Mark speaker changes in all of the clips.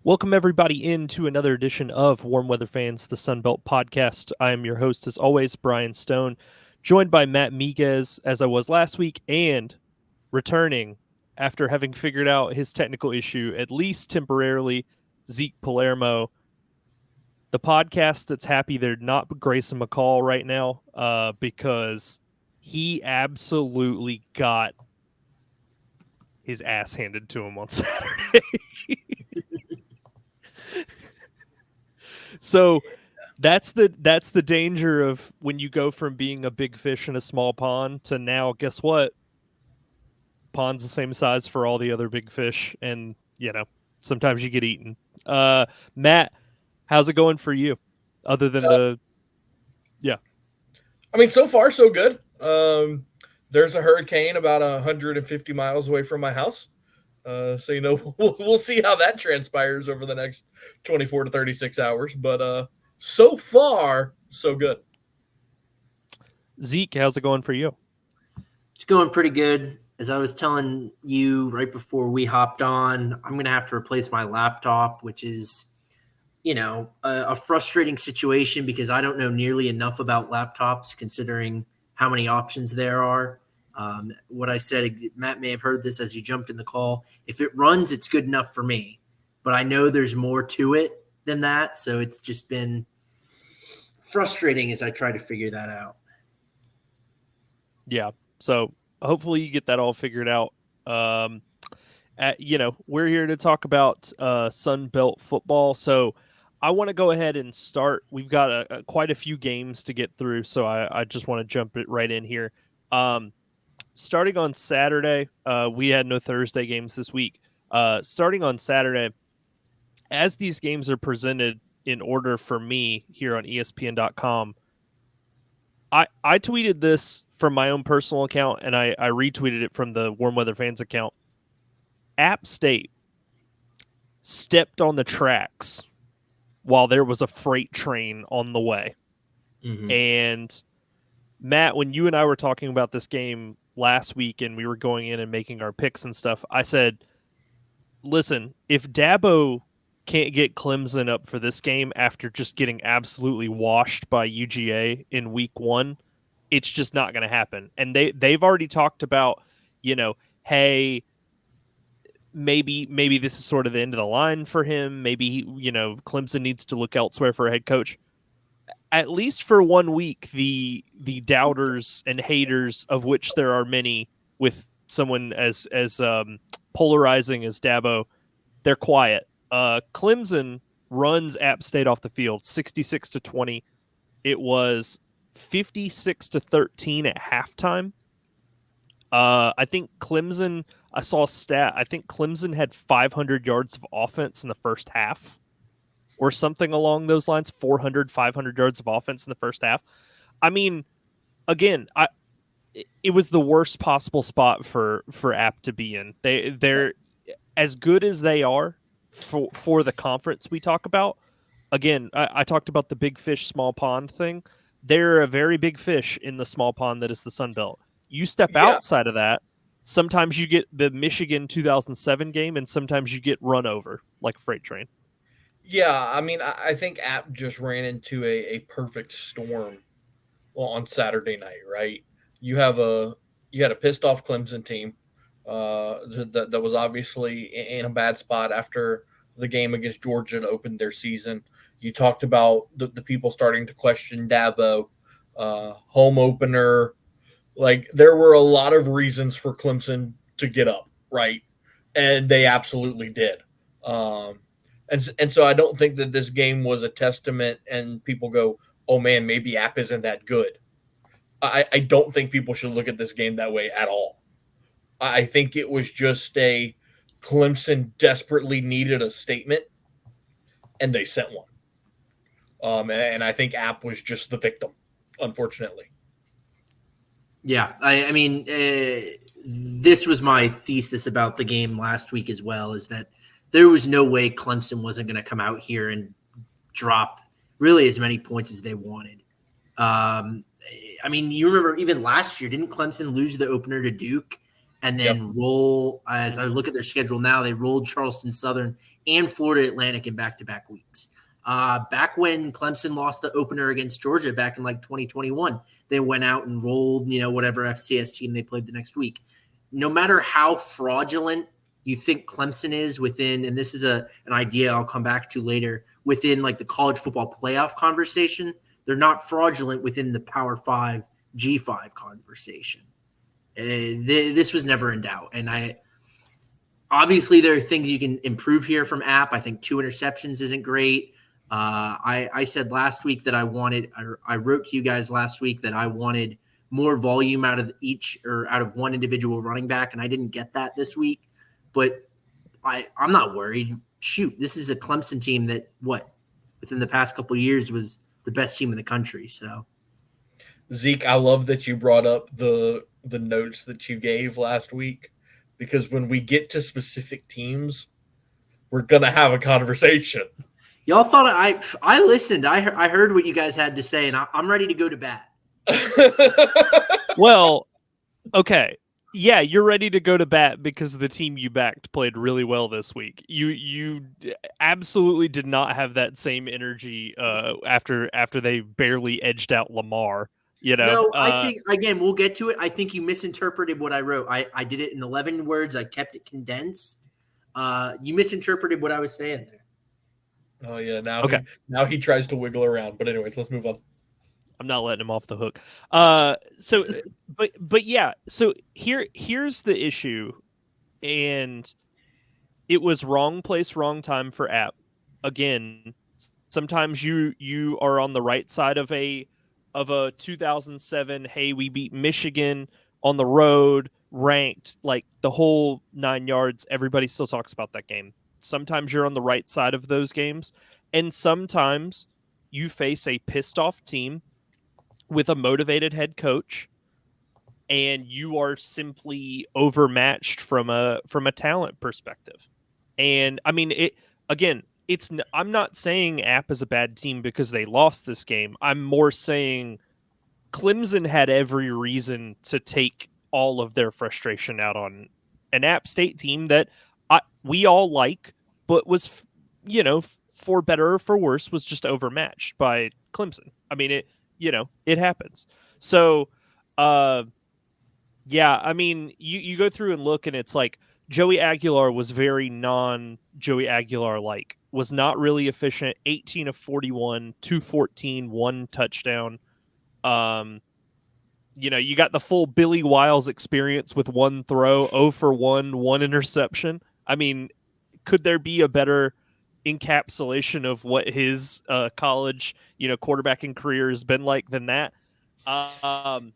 Speaker 1: Welcome, everybody, into another edition of Warm Weather Fans, the Sunbelt Podcast. I am your host, as always, Brian Stone, joined by Matt Miguez, as I was last week, and returning after having figured out his technical issue, at least temporarily, Zeke Palermo. The podcast that's happy they're not Grayson McCall right now because he absolutely got his ass handed to him on Saturday. So that's the danger of when you go from being a big fish in a small pond to now, guess what? Pond's the same size for all the other big fish, and sometimes you get eaten. Matt, how's it going for you? Other than
Speaker 2: so far so good. There's a hurricane about 150 miles away from my house. We'll see how that transpires over the next 24 to 36 hours. But so far, so good.
Speaker 1: Zeke, how's it going for you?
Speaker 3: It's going pretty good. As I was telling you right before we hopped on, I'm going to have to replace my laptop, which is, a frustrating situation because I don't know nearly enough about laptops considering how many options there are. What I said, Matt may have heard this as you jumped in the call. If it runs, it's good enough for me. But I know there's more to it than that. So it's just been frustrating as I try to figure that out.
Speaker 1: Yeah. So hopefully you get that all figured out. We're here to talk about Sun Belt football. So I want to go ahead and start. We've got quite a few games to get through. So I just want to jump it right in here. Starting on Saturday, we had no Thursday games this week. Starting on Saturday, as these games are presented in order for me here on ESPN.com, I tweeted this from my own personal account, and I retweeted it from the Warm Weather Fans account. App State stepped on the tracks while there was a freight train on the way. Mm-hmm. And Matt, when you and I were talking about this game last week and we were going in and making our picks and stuff, I said, listen, if Dabo can't get Clemson up for this game after just getting absolutely washed by UGA in week one, it's just not going to happen. And they've already talked about, hey, maybe this is sort of the end of the line for him. Maybe, Clemson needs to look elsewhere for a head coach. At least for 1 week, the doubters and haters, of which there are many, with someone as polarizing as Dabo, they're quiet. Clemson runs App State off the field 66-20. It was 56-13 at halftime. I think Clemson, I saw a stat, I think Clemson had 500 yards of offense in the first half or something along those lines, 500 yards of offense in the first half. I mean, again, it was the worst possible spot for App to be in. They're as good as they are for the conference we talk about. Again, I talked about the big fish, small pond thing. They're a very big fish in the small pond that is the Sun Belt. You step outside of that, sometimes you get the Michigan 2007 game, and sometimes you get run over like a freight train.
Speaker 2: Yeah, I think App just ran into a perfect storm on Saturday night, right? You had a pissed off Clemson team that was obviously in a bad spot after the game against Georgia to open their season. You talked about the people starting to question Dabo, home opener. Like, there were a lot of reasons for Clemson to get up, right? And they absolutely did. And so I don't think that this game was a testament and people go, oh man, maybe App isn't that good. I don't think people should look at this game that way at all. I think it was just a Clemson desperately needed a statement, and they sent one. And I think App was just the victim, unfortunately.
Speaker 3: Yeah, I mean, this was my thesis about the game last week as well, is that there was no way Clemson wasn't going to come out here and drop really as many points as they wanted. I mean, you remember even last year, didn't Clemson lose the opener to Duke? and then roll. As I look at their schedule now, they rolled Charleston Southern and Florida Atlantic in back-to-back weeks. Back when Clemson lost the opener against Georgia back in like 2021, they went out and rolled, whatever FCS team they played the next week. No matter how fraudulent you think Clemson is within, and this is an idea I'll come back to later, within like the college football playoff conversation, they're not fraudulent within the Power 5, G5 conversation. This was never in doubt. And obviously there are things you can improve here from App. I think 2 interceptions isn't great. I said last week that I wrote to you guys last week that I wanted more volume out of one individual running back, and I didn't get that this week. But I'm not worried. Shoot, this is a Clemson team that within the past couple of years was the best team in the country. So,
Speaker 2: Zeke, I love that you brought up the notes that you gave last week, because when we get to specific teams, we're gonna have a conversation.
Speaker 3: Y'all thought I listened. I heard what you guys had to say, and I'm ready to go to bat.
Speaker 1: Well, okay. Yeah, you're ready to go to bat because the team you backed played really well this week. You absolutely did not have that same energy after they barely edged out Lamar.
Speaker 3: No, I think, again, we'll get to it. I think you misinterpreted what I wrote. I did it in 11 words. I kept it condensed. You misinterpreted what I was saying there.
Speaker 2: Oh yeah, now he tries to wiggle around. But anyways, let's move on.
Speaker 1: I'm not letting him off the hook. But yeah. So here's the issue, and it was wrong place, wrong time for App. Again, sometimes you are on the right side of a 2007. Hey, we beat Michigan on the road, ranked, like the whole 9 yards. Everybody still talks about that game. Sometimes you're on the right side of those games, and sometimes you face a pissed off team with a motivated head coach, and you are simply overmatched from a talent perspective. And I mean, I'm not saying App is a bad team because they lost this game. I'm more saying Clemson had every reason to take all of their frustration out on an App State team that we all like, but was, for better or for worse, was just overmatched by Clemson. I mean, it happens. So, yeah, I mean, you go through and look, and it's like Joey Aguilar was very non-Joey Aguilar-like, was not really efficient, 18 of 41, 214, 1 touchdown. You got the full Billy Wiles experience with 1 throw, 0 for 1, 1 interception. I mean, could there be a better encapsulation of what his college, quarterbacking career has been like than that? And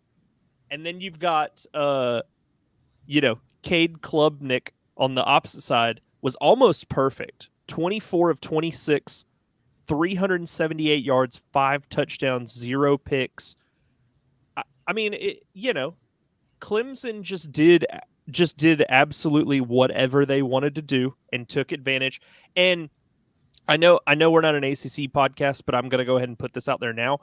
Speaker 1: then you've got, Cade Klubnik on the opposite side was almost perfect. 24 of 26, 378 yards, 5 touchdowns, 0 picks. I mean, Clemson just did absolutely whatever they wanted to do and took advantage. And I know we're not an ACC podcast, but I'm going to go ahead and put this out there now.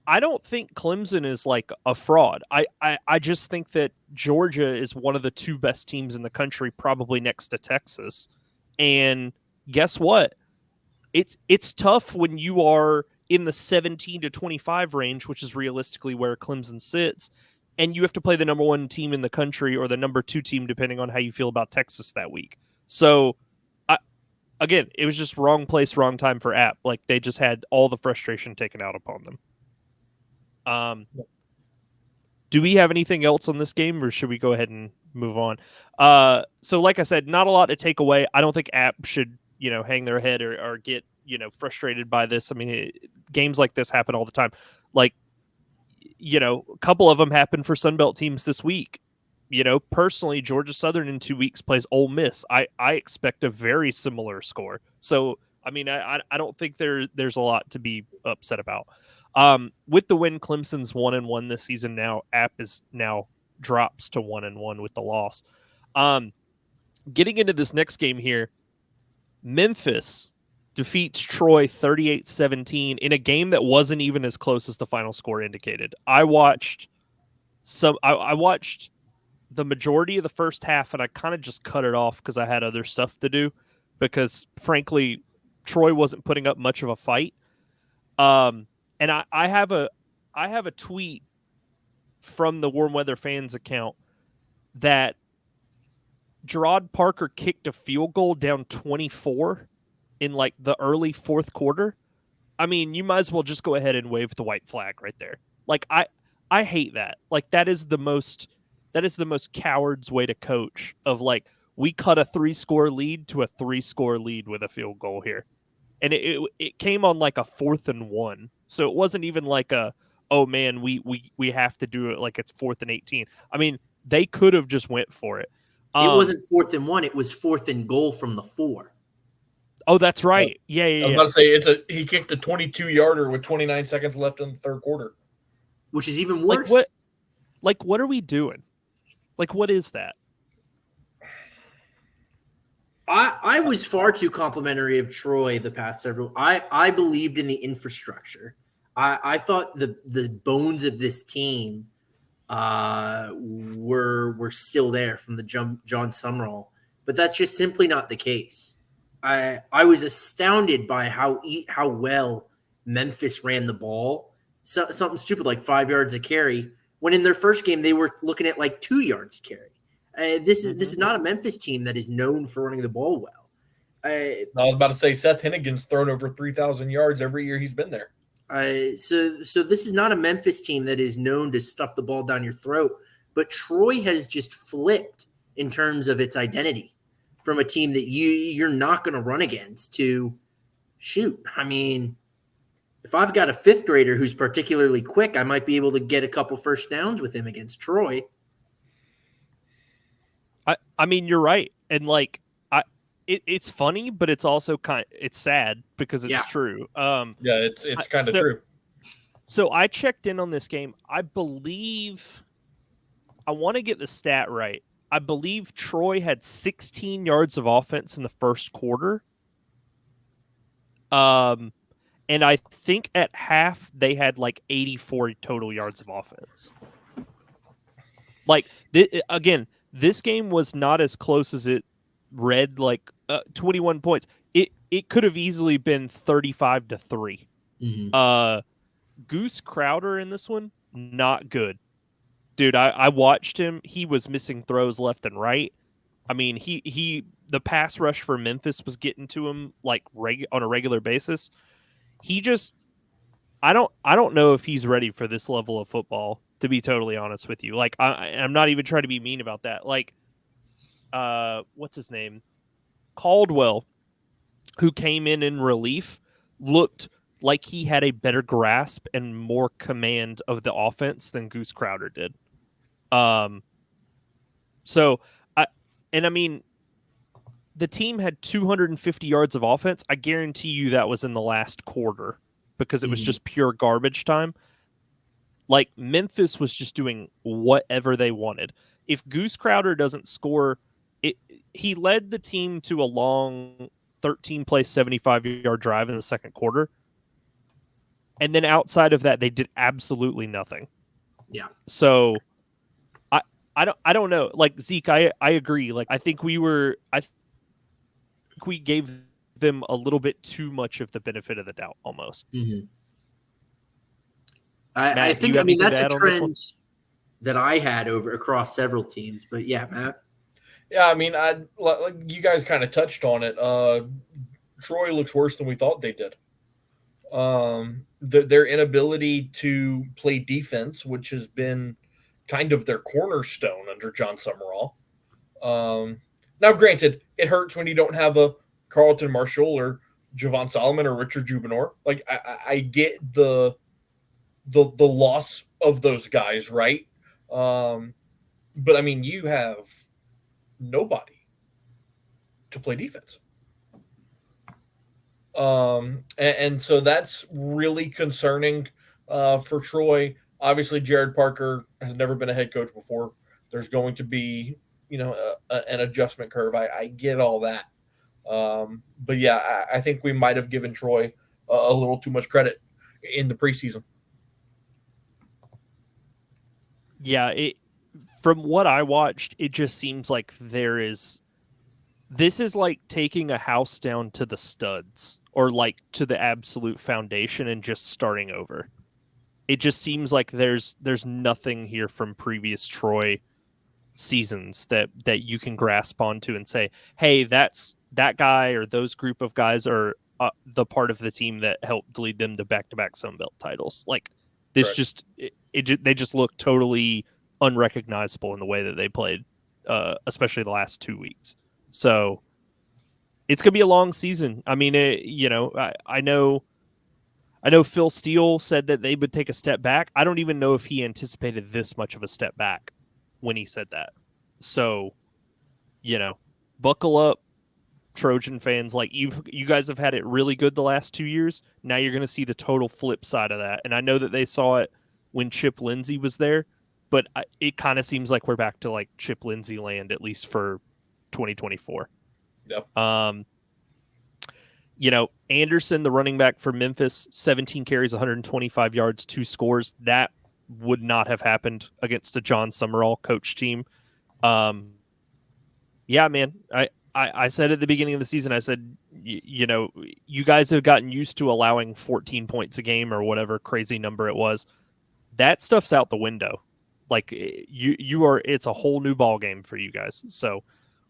Speaker 1: I don't think Clemson is like a fraud. I just think that Georgia is one of the 2 best teams in the country, probably next to Texas. And guess what? It's tough when you are in the 17 to 25 range, which is realistically where Clemson sits, and you have to play the number 1 team in the country or the number 2 team, depending on how you feel about Texas that week. So, again, it was just wrong place, wrong time for App. Like, they just had all the frustration taken out upon them. Do we have anything else on this game, or should we go ahead and move on? So like I said, not a lot to take away. I don't think App should, hang their head or get, frustrated by this. I mean, games like this happen all the time. Like, a couple of them happen for Sunbelt teams this week. Personally, Georgia Southern in 2 weeks plays Ole Miss. I expect a very similar score. So, I mean, I don't think there's a lot to be upset about. With the win, Clemson's 1-1 this season now. App is now drops to 1-1 with the loss. Getting into this next game here, Memphis defeats Troy 38-17 in a game that wasn't even as close as the final score indicated. I watched the majority of the first half, and I kind of just cut it off because I had other stuff to do. Because frankly, Troy wasn't putting up much of a fight. And I have a tweet from the Warm Weather Fans account that Gerard Parker kicked a field goal down 24 in like the early fourth quarter. I mean, you might as well just go ahead and wave the white flag right there. Like I hate that. Like that is the most coward's way to coach of like we cut a 3-score lead to a 3-score lead with a field goal here. And it came on like a 4th and 1. So it wasn't even like a, oh man, we have to do it like it's 4th and 18. I mean, they could have just went for it.
Speaker 3: It wasn't 4th and 1, it was 4th and goal from the 4.
Speaker 1: Oh, that's right. Yeah.
Speaker 2: I was about to say he kicked a 22-yarder with 29 seconds left in the third quarter,
Speaker 3: which is even worse.
Speaker 1: What are we doing? Like, what is that?
Speaker 3: I was far too complimentary of Troy the past several. I believed in the infrastructure. I thought the bones of this team were still there from the John Summerall, but that's just simply not the case. I was astounded by how well Memphis ran the ball. Something stupid like 5 yards a carry, when in their first game they were looking at like 2 yards a carry. This is not a Memphis team that is known for running the ball well.
Speaker 2: I was about to say Seth Hennigan's thrown over 3,000 yards every year he's been there.
Speaker 3: So this is not a Memphis team that is known to stuff the ball down your throat, but Troy has just flipped in terms of its identity from a team that you're not going to run against to shoot. I mean, if I've got a 5th grader who's particularly quick, I might be able to get a couple first downs with him against Troy.
Speaker 1: I mean, you're right. And like, it's funny, but it's also it's sad because it's true.
Speaker 2: It's kind of true.
Speaker 1: So I checked in on this game. I believe, I want to get the stat right. I believe Troy had 16 yards of offense in the first quarter. And I think at half they had like 84 total yards of offense. Like, again, this game was not as close as it read, like 21 points. It could have easily been 35-3.
Speaker 3: Mm-hmm.
Speaker 1: Goose Crowder in this one, not good. Dude, I watched him. He was missing throws left and right. I mean, the pass rush for Memphis was getting to him like on a regular basis. He just, I don't know if he's ready for this level of football, to be totally honest with you. Like, I'm not even trying to be mean about that. Like, what's his name? Caldwell, who came in relief, looked like he had a better grasp and more command of the offense than Goose Crowder did. So I mean, the team had 250 yards of offense. I guarantee you that was in the last quarter because it was just pure garbage time. Like, Memphis was just doing whatever they wanted. If Goose Crowder doesn't score, he led the team to a long 13-play, 75-yard drive in the second quarter. And then outside of that, they did absolutely nothing.
Speaker 3: Yeah.
Speaker 1: So I don't know. Like, Zeke, I agree. Like, I think we gave them a little bit too much of the benefit of the doubt almost.
Speaker 3: Mm-hmm.
Speaker 1: Matt,
Speaker 3: I think that's a trend that I had across several teams. But yeah, Matt.
Speaker 2: Yeah, I mean, like you guys kind of touched on it. Troy looks worse than we thought they did. Their inability to play defense, which has been kind of their cornerstone under John Summerall. Now, granted, it hurts when you don't have a Carlton Marshall or Javon Solomon or Richard Jubinor. Like, I get the loss of those guys, right? But I mean, you have nobody to play defense. And so that's really concerning for Troy. Obviously, Jared Parker has never been a head coach before. There's going to be, an adjustment curve. I get all that. But yeah, I think we might have given Troy a little too much credit in the preseason.
Speaker 1: Yeah, from what I watched, it just seems like this is like taking a house down to the studs or like to the absolute foundation and just starting over. It just seems like there's nothing here from previous Troy seasons that you can grasp onto and say, hey, that guy or those group of guys are the part of the team that helped lead them to back-to-back Sun Belt titles. Like this,
Speaker 2: Correct.
Speaker 1: they just look totally unrecognizable in the way that they played, especially the last 2 weeks. So it's gonna be a long season. I mean, I know Phil Steele said that they would take a step back. I don't even know if he anticipated this much of a step back when he said that. So, buckle up, Trojan fans. Like you guys have had it really good the last 2 years. Now you're going to see the total flip side of that. And I know that they saw it when Chip Lindsey was there, but it kind of seems like we're back to like Chip Lindsey land, at least for 2024.
Speaker 2: Yep.
Speaker 1: Anderson, the running back for Memphis, 17 carries, 125 yards, 2 scores. That would not have happened against a John Summerall coach team. Yeah, man. I said at the beginning of the season, I said, you guys have gotten used to allowing 14 points a game or whatever crazy number it was. That stuff's out the window. Like it's a whole new ball game for you guys. So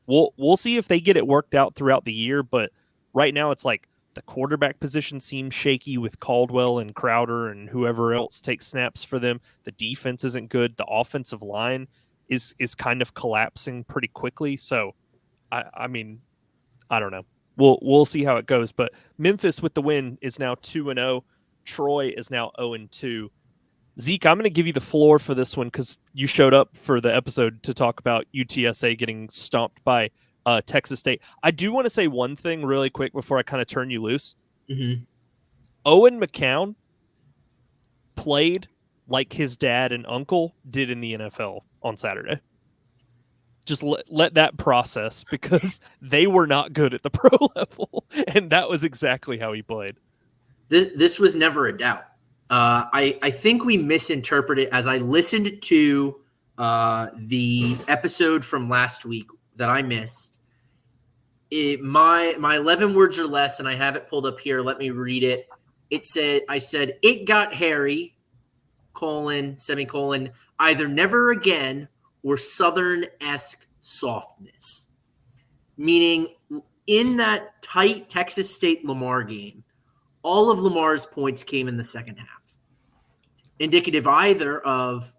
Speaker 1: we'll see if they get it worked out throughout the year. But right now it's like the quarterback position seems shaky with Caldwell and Crowder and whoever else takes snaps for them. The defense isn't good. The offensive line is kind of collapsing pretty quickly. So I mean, I don't know. We'll see how it goes. But Memphis with the win is now 2-0. Troy is now 0-2. Zeke, I'm going to give you the floor for this one because you showed up for the episode to talk about UTSA getting stomped by Texas State. I do want to say one thing really quick before I kind of turn you loose.
Speaker 3: Mm-hmm.
Speaker 1: Owen McCown played like his dad and uncle did in the NFL on Saturday. Just let that process because they were not good at the pro level, and that was exactly how he played.
Speaker 3: This was never a doubt. I think we misinterpreted as I listened to the episode from last week that I missed. My 11 words or less, and I have it pulled up here. Let me read it. I said, it got hairy, semicolon, either never again or Southern-esque softness. Meaning in that tight Texas State Lamar game, all of Lamar's points came in the second half. Indicative either of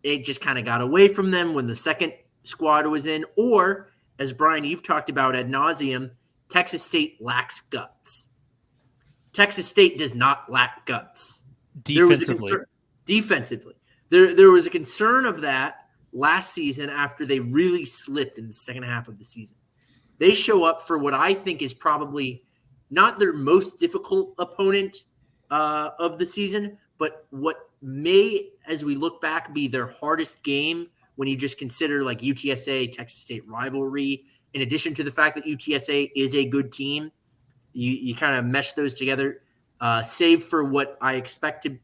Speaker 3: it just kind of got away from them when the second squad was in, or, as Brian, you've talked about ad nauseum, Texas State lacks guts. Texas State does not lack guts. Defensively. There was a concern of that last season after they really slipped in the second half of the season. They show up for what I think is probably not their most difficult opponent of the season, but what may, as we look back, be their hardest game when you just consider like UTSA, Texas State rivalry. In addition to the fact that UTSA is a good team, you kind of mesh those together. Save for what I expect them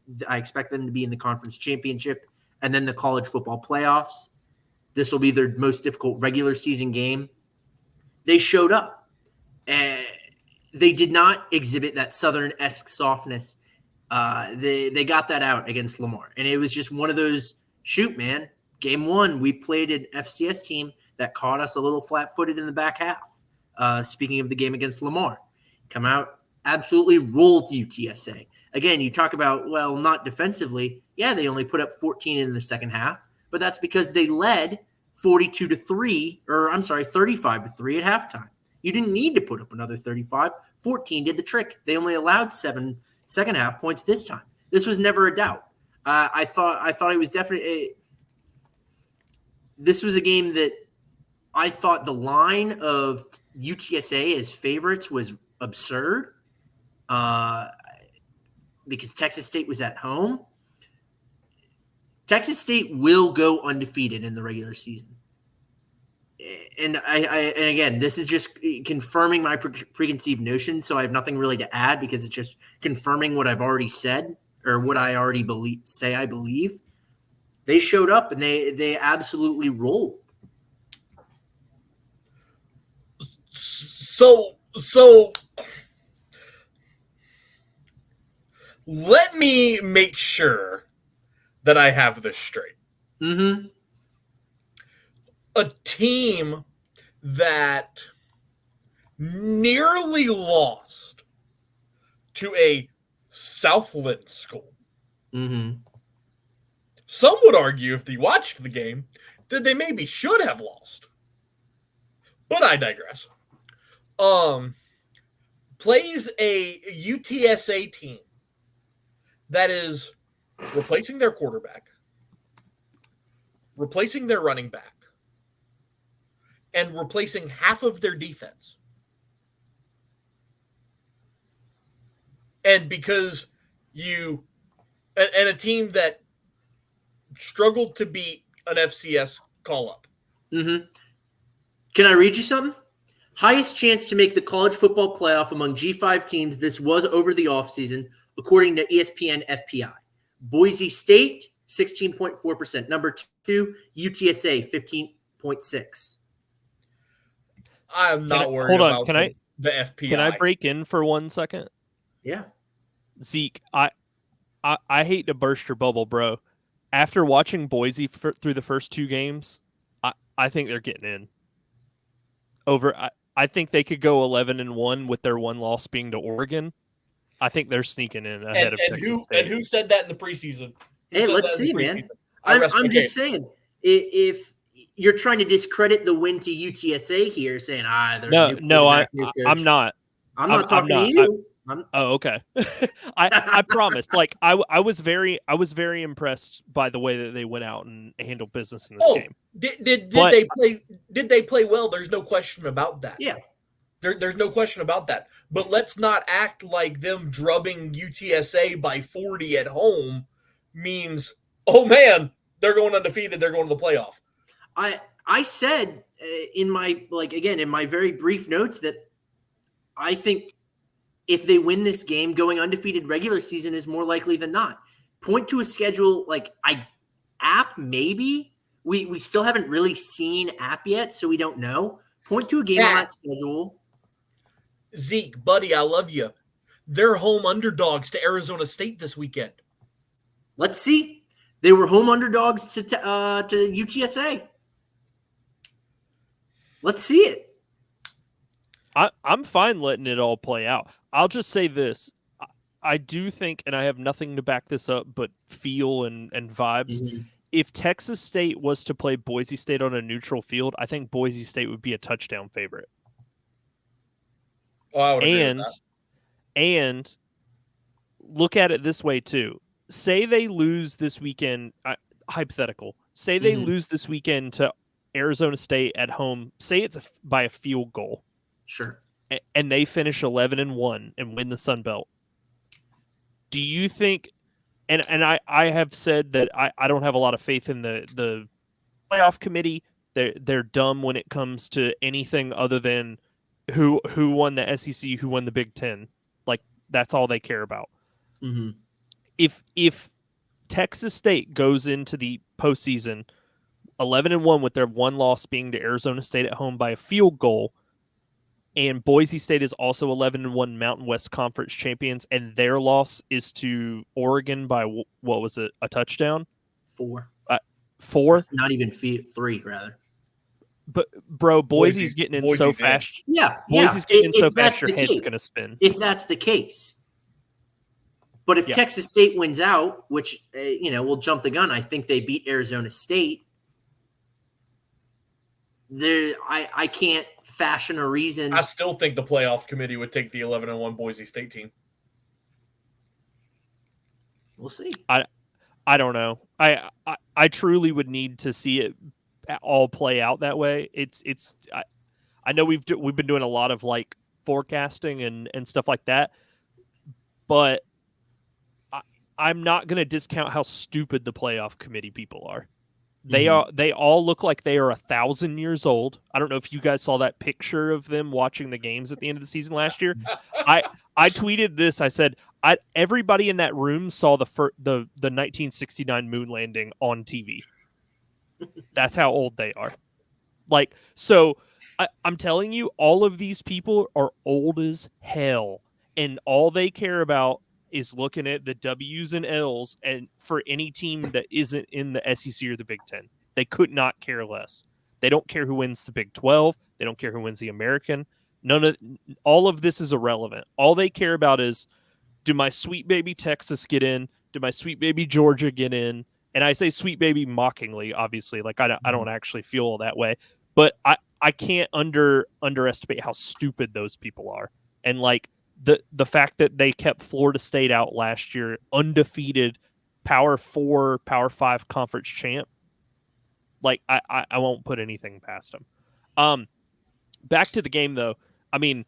Speaker 3: to be in the conference championship and then the college football playoffs. This will be their most difficult regular season game. They showed up. They did not exhibit that Southern-esque softness. They got that out against Lamar. And it was just one of those, shoot, man, game one, we played an FCS team that caught us a little flat-footed in the back half. Speaking of the game against Lamar. Come out, absolutely rolled UTSA. Again, you talk about, well, not defensively. Yeah, they only put up 14 in the second half, but that's because they led 35-3 at halftime. You didn't need to put up another 35. 14 did the trick. They only allowed 7 second half points this time. This was never a doubt. I thought it was definitely this was a game that I thought the line of UTSA as favorites was absurd because Texas State was at home. Texas State will go undefeated in the regular season. And and again, this is just confirming my preconceived notion, so I have nothing really to add because it's just confirming what I've already said or what I already believe. They showed up and they absolutely rolled.
Speaker 2: So let me make sure that I have this straight.
Speaker 3: Mm-hmm.
Speaker 2: A team that nearly lost to a Southland school.
Speaker 3: Mm-hmm.
Speaker 2: Some would argue, if they watched the game, that they maybe should have lost. But I digress. Plays a UTSA team that is replacing their quarterback, replacing their running back, and replacing half of their defense. And because and a team that struggled to beat an FCS call-up.
Speaker 3: Mm-hmm. Can I read you something? Highest chance to make the college football playoff among G5 teams. This was over the offseason, according to ESPN FPI. Boise State, 16.4%. Number 2, UTSA, 15.6%.
Speaker 2: I'm not worried
Speaker 1: hold on?
Speaker 2: about the FPI.
Speaker 1: Can I break in for 1 second?
Speaker 3: Yeah.
Speaker 1: Zeke, I hate to burst your bubble, bro. After watching Boise through the first 2 games, I think they're getting in. I think they could go 11-1 with their one loss being to Oregon. I think they're sneaking in ahead of Texas State.
Speaker 2: And who said that in the preseason?
Speaker 3: Hey, let's see, man. I'm just saying, if you're trying to discredit the win to UTSA here, saying I'm not.
Speaker 1: I'm not
Speaker 3: talking to you.
Speaker 1: Oh, okay. I promised. Like I was very impressed by the way that they went out and handled business in this game.
Speaker 2: Did they play well? There's no question about that.
Speaker 3: Yeah.
Speaker 2: There's no question about that. But let's not act like them drubbing UTSA by 40 at home means, oh man, they're going undefeated. They're going to the playoff.
Speaker 3: I said in my very brief notes that I think if they win this game, going undefeated regular season is more likely than not. Point to a schedule App maybe. We still haven't really seen App yet, so we don't know. Point to a game on that schedule.
Speaker 2: Zeke, buddy, I love you. They're home underdogs to Arizona State this weekend.
Speaker 3: Let's see. They were home underdogs to UTSA. Let's see it.
Speaker 1: I'm fine letting it all play out. I'll just say this. I do think, and I have nothing to back this up but feel and vibes. Mm-hmm. If Texas State was to play Boise State on a neutral field, I think Boise State would be a touchdown favorite.
Speaker 2: Oh, I would agree with that.
Speaker 1: And look at it this way too. Say they lose this weekend, hypothetical. Say they lose this weekend to Arizona State at home. Say it's by a field goal.
Speaker 3: Sure.
Speaker 1: And they finish 11-1 and win the Sun Belt. Do you think? And I have said that I don't have a lot of faith in the playoff committee. They're dumb when it comes to anything other than who won the SEC, who won the Big Ten. Like that's all they care about.
Speaker 3: Mm-hmm.
Speaker 1: If Texas State goes into the postseason 11-1 with their one loss being to Arizona State at home by a field goal, and Boise State is also 11-1 Mountain West Conference champions, and their loss is to Oregon by what was it? A touchdown?
Speaker 3: 4.
Speaker 1: 4?
Speaker 3: Not even 3, rather.
Speaker 1: But bro, Boise's getting in so fast.
Speaker 3: Yeah,
Speaker 1: Boise's getting in so fast your head's gonna spin.
Speaker 3: If that's the case. But if Texas State wins out, which we'll jump the gun, I think they beat Arizona State. I can't fashion a reason.
Speaker 2: I still think the playoff committee would take the 11-1 Boise State team.
Speaker 3: We'll see.
Speaker 1: I don't know. I truly would need to see it all play out that way. I know we've been doing a lot of like forecasting and stuff like that, but I'm not going to discount how stupid the playoff committee people are. They all look like they are 1,000 years old. I don't know if you guys saw that picture of them watching the games at the end of the season last year. I tweeted this. I said everybody in that room saw the 1969 moon landing on TV. That's how old they are. Like, so I'm telling you, all of these people are old as hell, and all they care about is looking at the W's and L's, and for any team that isn't in the SEC or the Big Ten, they could not care less. They don't care who wins the Big 12. They don't care who wins the American. All of this is irrelevant. All they care about is, do my sweet baby Texas get in? Do my sweet baby Georgia get in? And I say sweet baby mockingly, obviously. Like I don't actually feel that way, but I can't underestimate how stupid those people are. And like the fact that they kept Florida State out last year, undefeated, Power 4, Power 5 conference champ. Like I won't put anything past them. Back to the game though. I mean,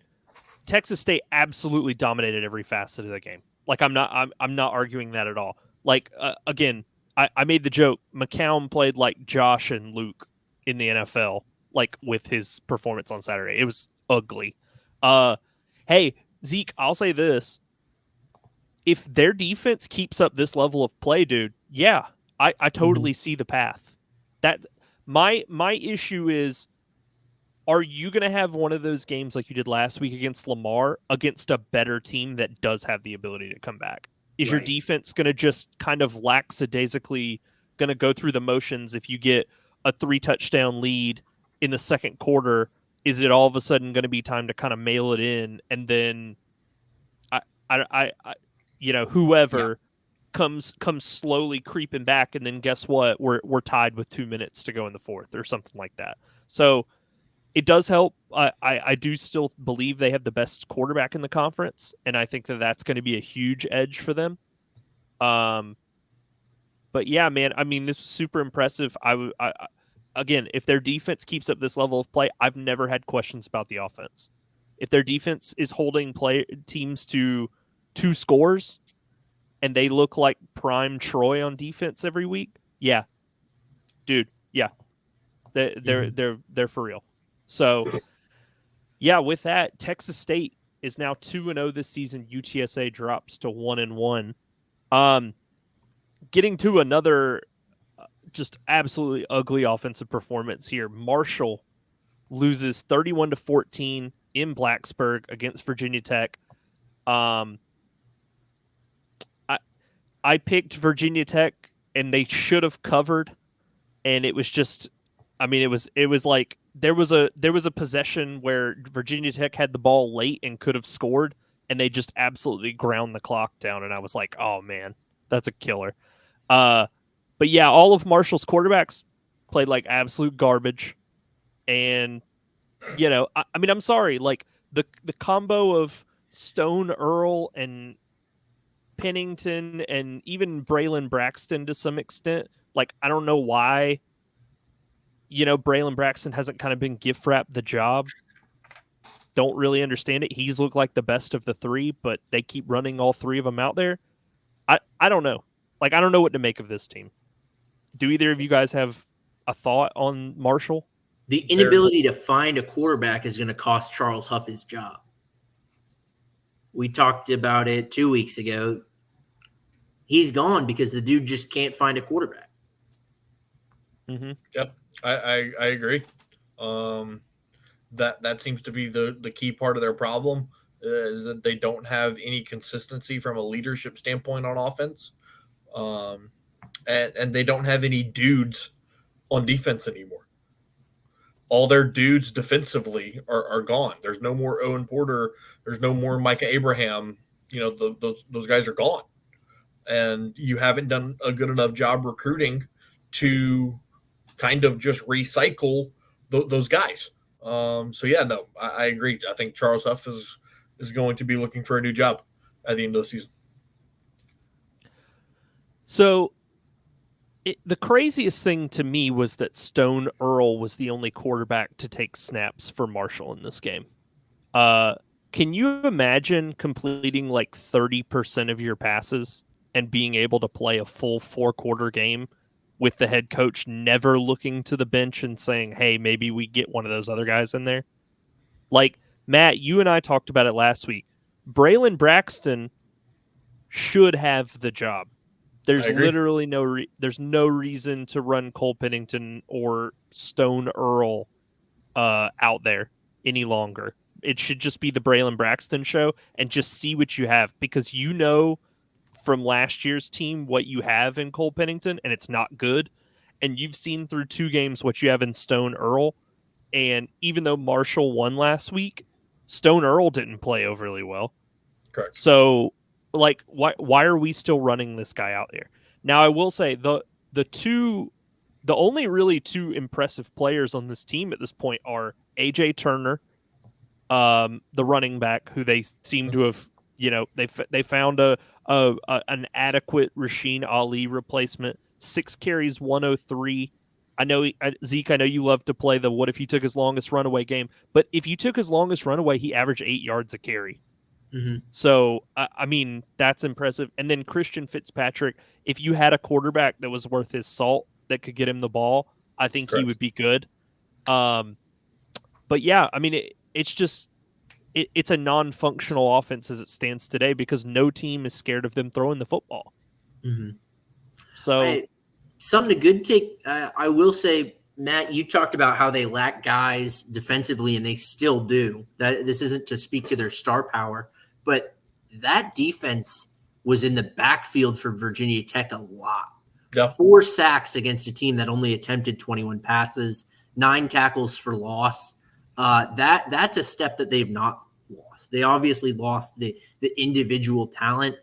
Speaker 1: Texas State absolutely dominated every facet of the game. Like I'm not arguing that at all. Like again, I made the joke. McCown played like Josh and Luke in the NFL, like with his performance on Saturday. It was ugly. Hey, Zeke, I'll say this. If their defense keeps up this level of play, dude, yeah, I totally see the path. That my issue is, are you going to have one of those games like you did last week against Lamar against a better team that does have the ability to come back? Is your defense going to just kind of lackadaisically going to go through the motions if you get a 3-touchdown lead in the second quarter? Is it all of a sudden going to be time to kind of mail it in, and then whoever comes slowly creeping back, and then guess what? We're tied with 2 minutes to go in the fourth or something like that. So it does help. I do still believe they have the best quarterback in the conference, and I think that that's going to be a huge edge for them. But yeah, man, I mean, this was super impressive. Again, if their defense keeps up this level of play, I've never had questions about the offense. If their defense is holding teams to 2 scores, and they look like prime Troy on defense every week, yeah, dude, yeah, they're for real. So, yeah, with that, Texas State is now 2-0 this season. UTSA drops to 1-1. Getting to another just absolutely ugly offensive performance here. Marshall loses 31-14 in Blacksburg against Virginia Tech. I picked Virginia Tech, and they should have covered, and it was just, I mean, it was like there was a possession where Virginia Tech had the ball late and could have scored, and they just absolutely ground the clock down, and I was like, oh man, that's a killer. But yeah, all of Marshall's quarterbacks played like absolute garbage, and I mean, I'm sorry, like the combo of Stone Earl and Pennington and even Braylon Braxton to some extent, like I don't know why Braylon Braxton hasn't kind of been gift wrapped the job. Don't really understand it. He's looked like the best of the 3, but they keep running all 3 of them out there. I don't know. Like, I don't know what to make of this team. Do either of you guys have a thought on Marshall?
Speaker 3: The inability to find a quarterback is going to cost Charles Huff his job. We talked about it 2 weeks ago. He's gone because the dude just can't find a quarterback.
Speaker 2: Mm-hmm. Yep, I agree. That seems to be the key part of their problem, is that they don't have any consistency from a leadership standpoint on offense, and they don't have any dudes on defense anymore. All their dudes defensively are gone. There's no more Owen Porter. There's no more Micah Abraham. Those guys are gone, and you haven't done a good enough job recruiting to kind of just recycle those guys. So yeah, no, I agree. I think Charles Huff is going to be looking for a new job at the end of the season.
Speaker 1: So the craziest thing to me was that Stone Earl was the only quarterback to take snaps for Marshall in this game. Can you imagine completing like 30% of your passes and being able to play a full 4-quarter game with the head coach never looking to the bench and saying, hey, maybe we get one of those other guys in there. Like, Matt, you and I talked about it last week. Braylon Braxton should have the job. There's literally there's no reason to run Cole Pennington or Stone Earl out there any longer. It should just be the Braylon Braxton show and just see what you have, because you know from last year's team what you have in Cole Pennington, and it's not good. And you've seen through 2 games what you have in Stone Earl. And even though Marshall won last week, Stone Earl didn't play overly well.
Speaker 2: Correct.
Speaker 1: So, like, why are we still running this guy out there? Now, I will say the only really 2 impressive players on this team at this point are AJ Turner, the running back, who they seem to have, they found an adequate Rasheen Ali replacement. 6 carries, 103. I know, Zeke, I know you love to play the what if you took his longest runaway game, but if you took his longest runaway, he averaged 8 yards a carry.
Speaker 3: Mm-hmm.
Speaker 1: So, I mean, that's impressive. And then Christian Fitzpatrick, if you had a quarterback that was worth his salt that could get him the ball, I think he would be good. But yeah, I mean, it's just it's a non-functional offense as it stands today because no team is scared of them throwing the football.
Speaker 3: Mm-hmm.
Speaker 1: So
Speaker 3: something to good take. I will say, Matt, you talked about how they lack guys defensively, and they still do. That this isn't to speak to their star power, but that defense was in the backfield for Virginia Tech a lot.
Speaker 2: Yeah.
Speaker 3: 4 sacks against a team that only attempted 21 passes, 9 tackles for loss. That's a step that they've not lost. They obviously lost the individual talent,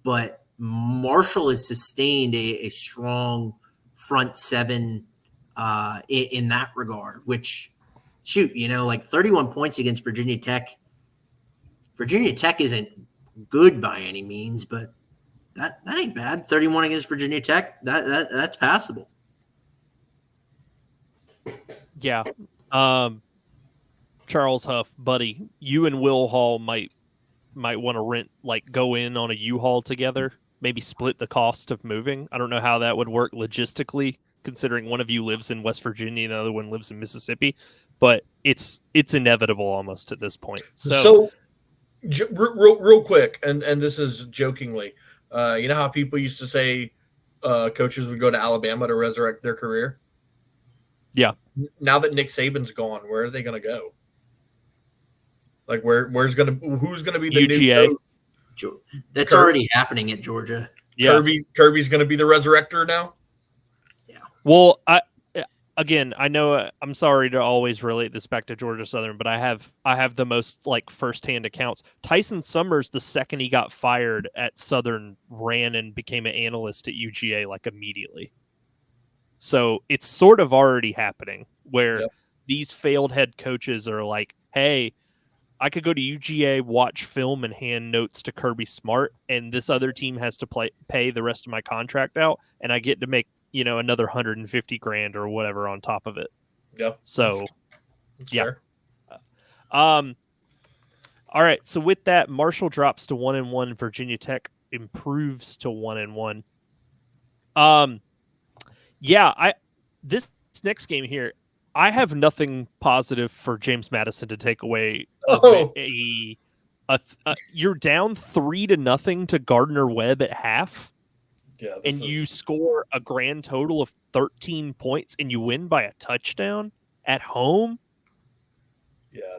Speaker 3: but Marshall has sustained a strong front 7 in that regard, which, shoot, like 31 points against Virginia Tech. Virginia Tech isn't good by any means, but that ain't bad. 31 against Virginia Tech, that's passable.
Speaker 1: Yeah. Charles Huff, buddy, you and Will Hall might want to go in on a U-Haul together, maybe split the cost of moving. I don't know how that would work logistically, considering one of you lives in West Virginia and the other one lives in Mississippi, but it's inevitable almost at this point. So
Speaker 2: real quick, and this is jokingly, you know how people used to say coaches would go to Alabama to resurrect their career?
Speaker 1: Yeah.
Speaker 2: Now that Nick Saban's gone, where are they going to go? Like who's going to be the
Speaker 1: UGA?
Speaker 2: New
Speaker 3: coach? That's already happening at Georgia.
Speaker 2: Yeah. Kirby's going to be the resurrector now.
Speaker 3: Yeah.
Speaker 1: Well, I know I'm sorry to always relate this back to Georgia Southern, but I have the most firsthand accounts. Tyson Summers, the second he got fired at Southern, ran and became an analyst at UGA immediately. So it's sort of already happening where these failed head coaches are like, hey, I could go to UGA, watch film, and hand notes to Kirby Smart, and this other team has to pay the rest of my contract out, and I get to make another $150,000 or whatever on top of it.
Speaker 2: Yeah.
Speaker 1: So,
Speaker 2: that's
Speaker 1: yeah.
Speaker 2: Fair.
Speaker 1: All right. So with that, Marshall drops to 1-1. Virginia Tech improves to 1-1. Yeah. This next game here, I have nothing positive for James Madison to take away. You're down 3-0 to Gardner Webb at half.
Speaker 2: Yeah,
Speaker 1: you score a grand total of 13 points and you win by a touchdown at home.
Speaker 2: Yeah,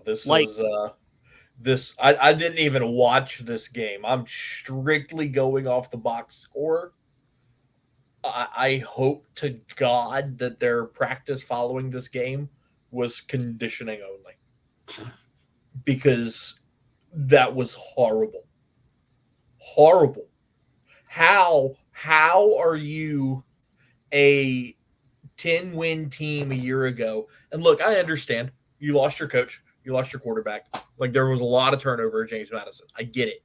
Speaker 2: I didn't even watch this game. I'm strictly going off the box score. I hope to God that their practice following this game was conditioning only, because that was horrible. Horrible. How are you a 10-win team a year ago? And look, I understand you lost your coach, you lost your quarterback. There was a lot of turnover at James Madison. I get it.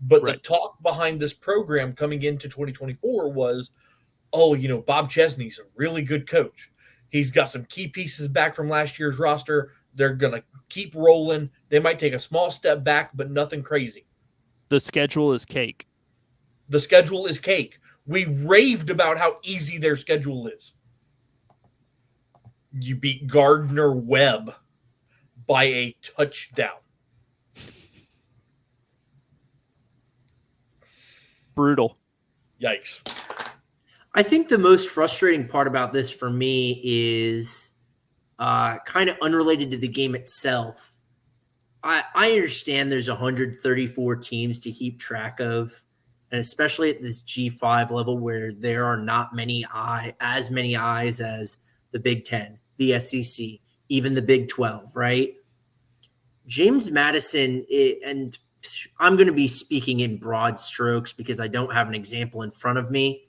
Speaker 2: But the talk behind this program coming into 2024 was, Bob Chesney's a really good coach. He's got some key pieces back from last year's roster. They're going to keep rolling. They might take a small step back, but nothing crazy.
Speaker 1: The schedule is cake.
Speaker 2: The schedule is cake. We raved about how easy their schedule is. You beat Gardner Webb by a touchdown.
Speaker 1: Brutal.
Speaker 2: Yikes.
Speaker 3: I think the most frustrating part about this for me is kind of unrelated to the game itself. I understand there's 134 teams to keep track of, and especially at this G5 level where there are not as many eyes as the Big Ten, the SEC, even the Big 12, right? James Madison, and I'm going to be speaking in broad strokes because I don't have an example in front of me.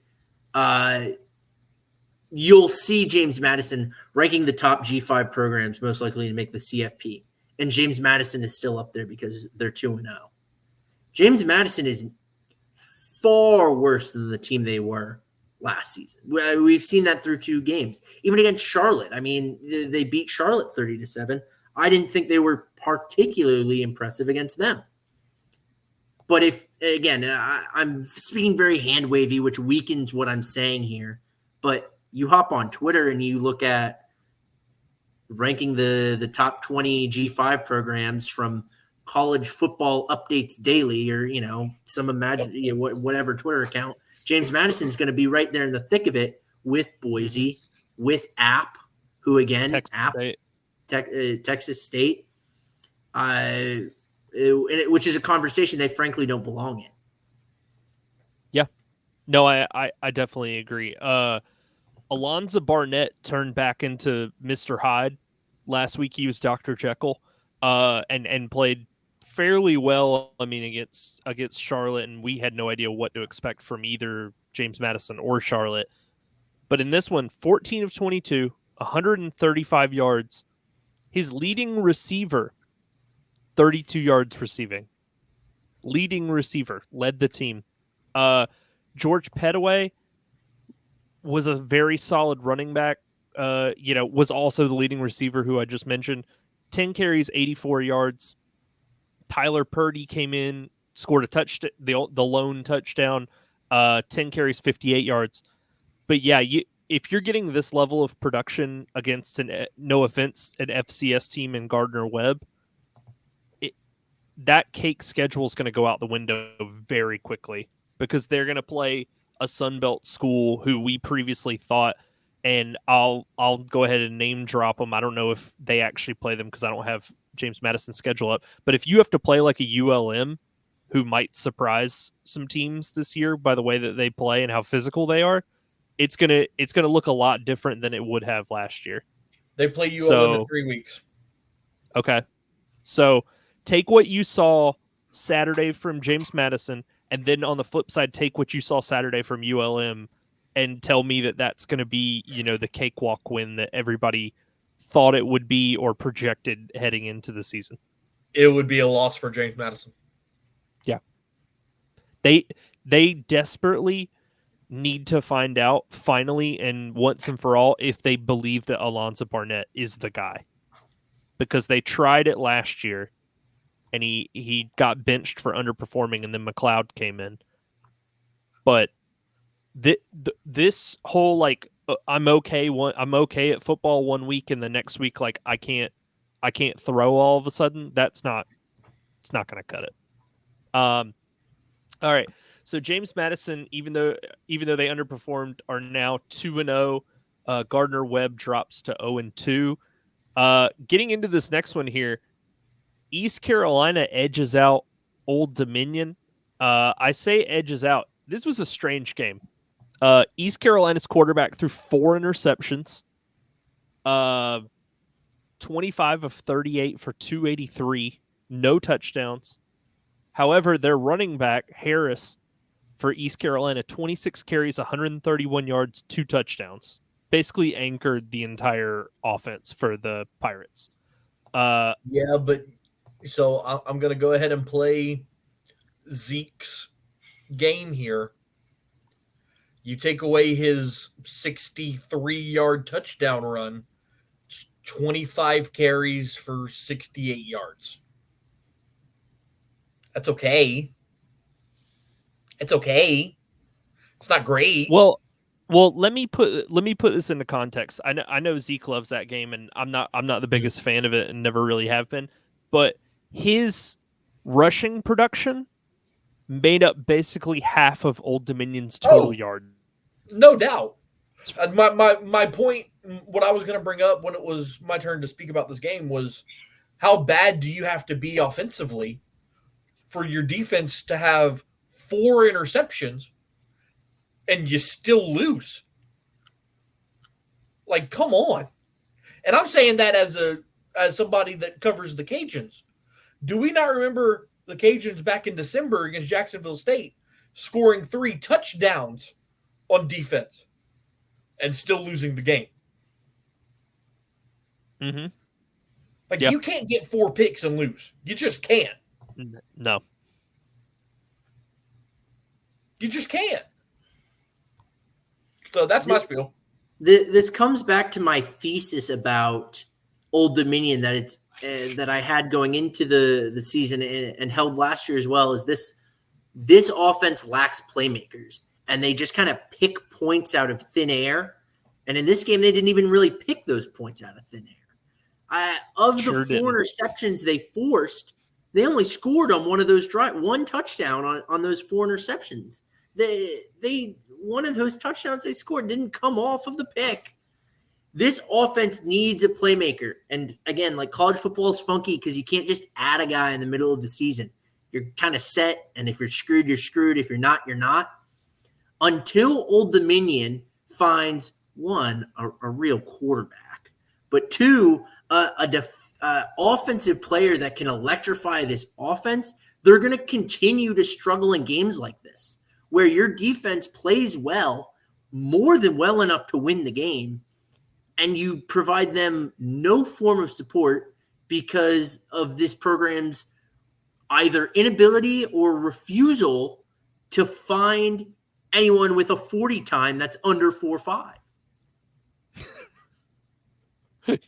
Speaker 3: You'll see James Madison ranking the top G5 programs most likely to make the CFP. And James Madison is still up there because they're 2-0. James Madison is far worse than the team they were last season. We've seen that through 2 games. Even against Charlotte. I mean, they beat Charlotte 30-7. I didn't think they were particularly impressive against them. But I'm speaking very hand wavy, which weakens what I'm saying here. But you hop on Twitter and you look at ranking the top 20 G5 programs from College Football Updates Daily, or some whatever Twitter account. James Madison is going to be right there in the thick of it with Boise, with App, who again Texas State, which is a conversation they frankly don't belong in.
Speaker 1: Yeah, no, I definitely agree. Alonzo Barnett turned back into Mr. Hyde. Last week he was Dr. Jekyll, and played fairly well. I mean, against Charlotte, and we had no idea what to expect from either James Madison or Charlotte. But in this one, 14 of 22, 135 yards. His leading receiver, 32 yards receiving. Leading receiver, led the team. George Pettaway was a very solid running back. Was also the leading receiver who I just mentioned. 10 carries, 84 yards. Tyler Purdy came in, scored a touchdown, the lone touchdown. 10 carries, 58 yards. But yeah, if you're getting this level of production against no offense, an FCS team in Gardner Webb, that cake schedule is going to go out the window very quickly because they're going to play a Sunbelt school who we previously thought, and I'll go ahead and name drop them. I don't know if they actually play them because I don't have James Madison's schedule up. But if you have to play like a ULM, who might surprise some teams this year by the way that they play and how physical they are, it's gonna look a lot different than it would have last year.
Speaker 2: They play ULM in 3 weeks.
Speaker 1: Okay, so take what you saw Saturday from James Madison, and then on the flip side, take what you saw Saturday from ULM and tell me that that's going to be, the cakewalk win that everybody thought it would be or projected heading into the season.
Speaker 2: It would be a loss for James Madison.
Speaker 1: Yeah. They desperately need to find out finally and once and for all if they believe that Alonzo Barnett is the guy. Because they tried it last year and he got benched for underperforming, and then McLeod came in. But this whole I'm okay at football 1 week and the next week I can't throw all of a sudden, it's not going to cut it. All right. So James Madison, even though they underperformed, are now 2-0. Gardner Webb drops to 0-2. Getting into this next one here, East Carolina edges out Old Dominion. I say edges out. This was a strange game. East Carolina's quarterback threw 4 interceptions. 25 of 38 for 283. No touchdowns. However, their running back, Harris, for East Carolina, 26 carries, 131 yards, 2 touchdowns. Basically anchored the entire offense for the Pirates.
Speaker 2: Yeah, but so I'm going to go ahead and play Zeke's game here. You take away his 63-yard touchdown run, 25 carries for 68 yards. That's okay. It's okay. It's not great.
Speaker 1: Well, let me put this into context. I know Zeke loves that game, and I'm not the biggest fan of it, and never really have been. But his rushing production made up basically half of Old Dominion's total yards.
Speaker 2: No doubt. My point, what I was going to bring up when it was my turn to speak about this game was how bad do you have to be offensively for your defense to have 4 interceptions and you still lose? Like, come on. And I'm saying that as somebody that covers the Cajuns. Do we not remember the Cajuns back in December against Jacksonville State scoring 3 touchdowns on defense and still losing the game?
Speaker 1: Mm-hmm.
Speaker 2: Like, you can't get 4 picks and lose. You just can't.
Speaker 1: No.
Speaker 2: You just can't. So that's my spiel.
Speaker 3: This comes back to my thesis about Old Dominion that it's that I had going into the season and held last year as well. Is this offense lacks playmakers, and they just kind of pick points out of thin air. And in this game, they didn't even really pick those points out of thin air. Of the 4 interceptions they forced, they only scored on one of those one touchdown on those 4 interceptions. They one of those touchdowns they scored didn't come off of the pick. This offense needs a playmaker. And again, like, college football is funky because you can't just add a guy in the middle of the season. You're kind of set, and if you're screwed, you're screwed. If you're not, you're not. Until Old Dominion finds, 1, a real quarterback, but 2, offensive player that can electrify this offense, they're going to continue to struggle in games like this, where your defense plays well, more than well enough to win the game, and you provide them no form of support because of this program's either inability or refusal to find anyone with a 40 time that's under 4.5.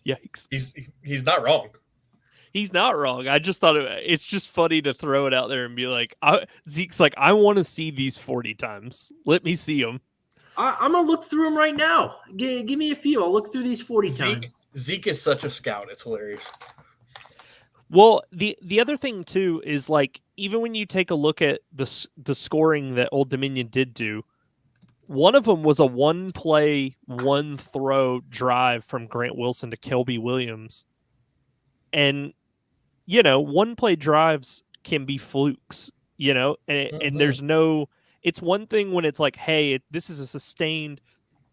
Speaker 1: Yikes.
Speaker 2: He's not wrong.
Speaker 1: He's not wrong. I just thought it's just funny to throw it out there and be like, Zeke's like, I want to see these 40 times. Let me see them.
Speaker 3: I'm going to look through them right now. Give me a few. I'll look through these 40 times.
Speaker 2: Zeke is such a scout. It's hilarious.
Speaker 1: Well, the other thing, too, is, like, even when you take a look at the scoring that Old Dominion did do, one of them was a 1-play, 1-throw drive from Grant Wilson to Kelby Williams. And, 1-play drives can be flukes, and there's no... It's one thing when it's like, hey, this is a sustained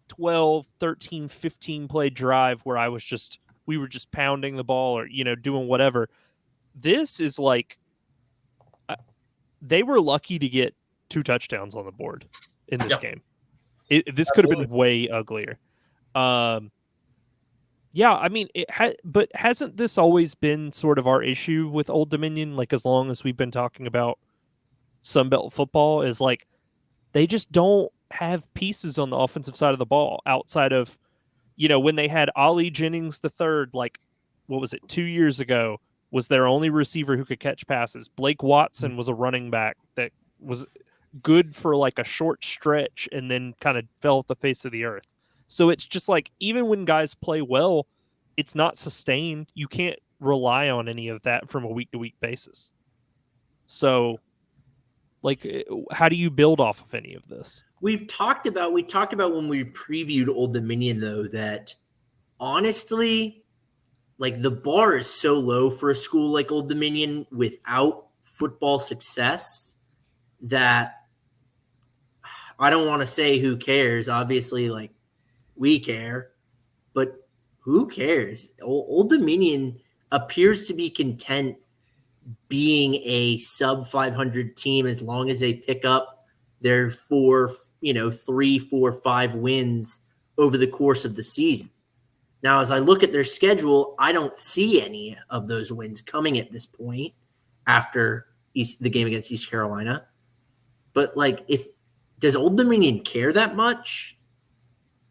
Speaker 1: 12, 13, 15-play drive where we were just pounding the ball or, doing whatever. This is like... they were lucky to get 2 touchdowns on the board in this game. This could have been way uglier. Yeah, I mean, but hasn't this always been sort of our issue with Old Dominion? Like, as long as we've been talking about Sunbelt football, is like they just don't have pieces on the offensive side of the ball outside of, when they had Ollie Jennings III, like, what was it, 2 years ago, was their only receiver who could catch passes. Blake Watson was a running back that was good for like a short stretch and then kind of fell off the face of the earth. So it's just like, even when guys play well, it's not sustained. You can't rely on any of that from a week-to-week basis. So, like, how do you build off of any of this?
Speaker 3: We talked about when we previewed Old Dominion, though, that honestly, like, the bar is so low for a school like Old Dominion without football success that I don't want to say who cares. Obviously, like, we care, but who cares? Old Dominion appears to be content being a sub 500 team as long as they pick up their 3, 4, 5 wins over the course of the season. Now, as I look at their schedule, I don't see any of those wins coming at this point after the game against East Carolina. But, like, does Old Dominion care that much?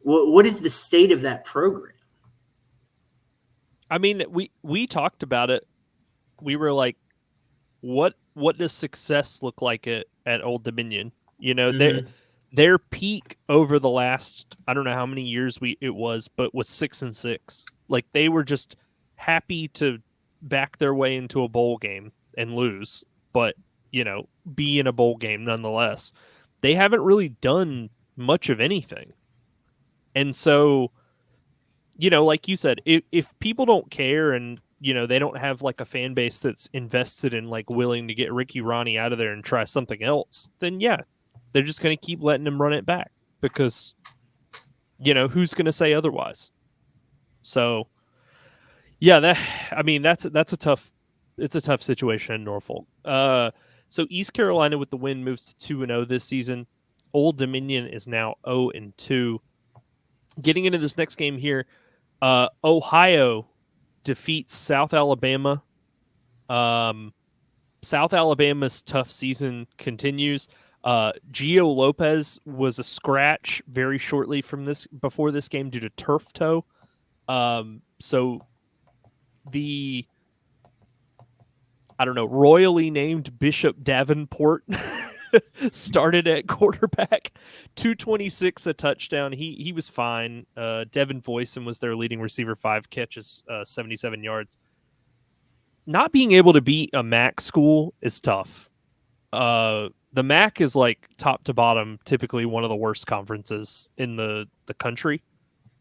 Speaker 3: What is the state of that program?
Speaker 1: I mean, we talked about it. We were like, what does success look like at Old Dominion? Their peak over the last, I don't know how many years it was, but was 6-6. Like they were just happy to back their way into a bowl game and lose, but be in a bowl game nonetheless. They haven't really done much of anything. And so, like you said, if people don't care and they don't have like a fan base that's invested in like willing to get Ricky Ronnie out of there and try something else, then yeah, they're just going to keep letting him run it back because who's going to say otherwise? So yeah, that's a tough situation in Norfolk. So East Carolina with the win moves to 2-0 this season. Old Dominion is now 0-2. Getting into this next game here, Ohio defeats South Alabama. South Alabama's tough season continues. Gio Lopez was a scratch very shortly before this game due to turf toe. So the royally named Bishop Davenport started at quarterback. 226 a touchdown. He was fine. Devin Voisin was their leading receiver, 5 catches, 77 yards. Not being able to beat a MAC school is tough. The MAC is like top to bottom, typically one of the worst conferences in the country.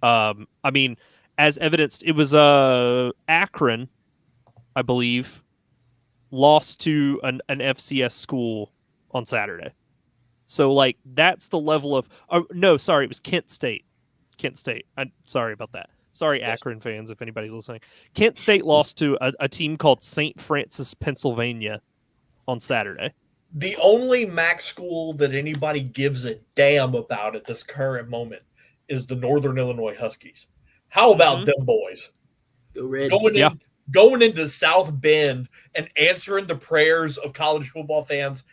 Speaker 1: As evidenced, it was Akron, I believe, lost to an FCS school on Saturday. So like that's the level of no, sorry, it was Kent State. I'm sorry about that. Sorry, Akron fans, if anybody's listening. Kent State lost to a team called St. Francis, Pennsylvania on Saturday.
Speaker 2: The only MAC school that anybody gives a damn about at this current moment is the Northern Illinois Huskies. How about them boys?
Speaker 3: Go Red.
Speaker 2: Going into South Bend and answering the prayers of college football fans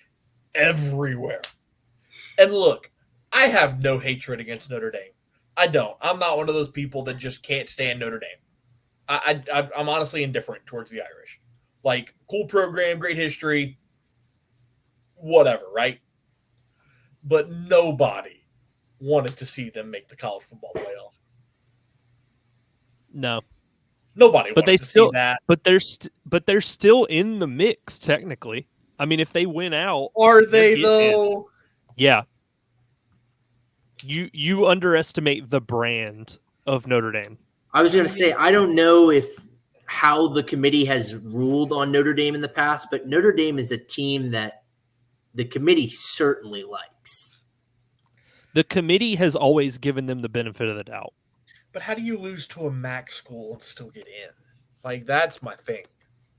Speaker 2: everywhere. And look, I have no hatred against Notre Dame. I don't. I'm not one of those people that just can't stand Notre Dame. I'm honestly indifferent towards the Irish. Like, cool program, great history, whatever, right? But nobody wanted to see them make the college football playoff.
Speaker 1: No.
Speaker 2: Nobody wanted to see that.
Speaker 1: But they're still in the mix, technically. I mean, if they win out...
Speaker 2: Are they, though?
Speaker 1: Yeah. You underestimate the brand of Notre Dame.
Speaker 3: I was going to say, I don't know how the committee has ruled on Notre Dame in the past, but Notre Dame is a team that the committee certainly likes.
Speaker 1: The committee has always given them the benefit of the doubt.
Speaker 2: But how do you lose to a MAC school and still get in? Like, that's my thing.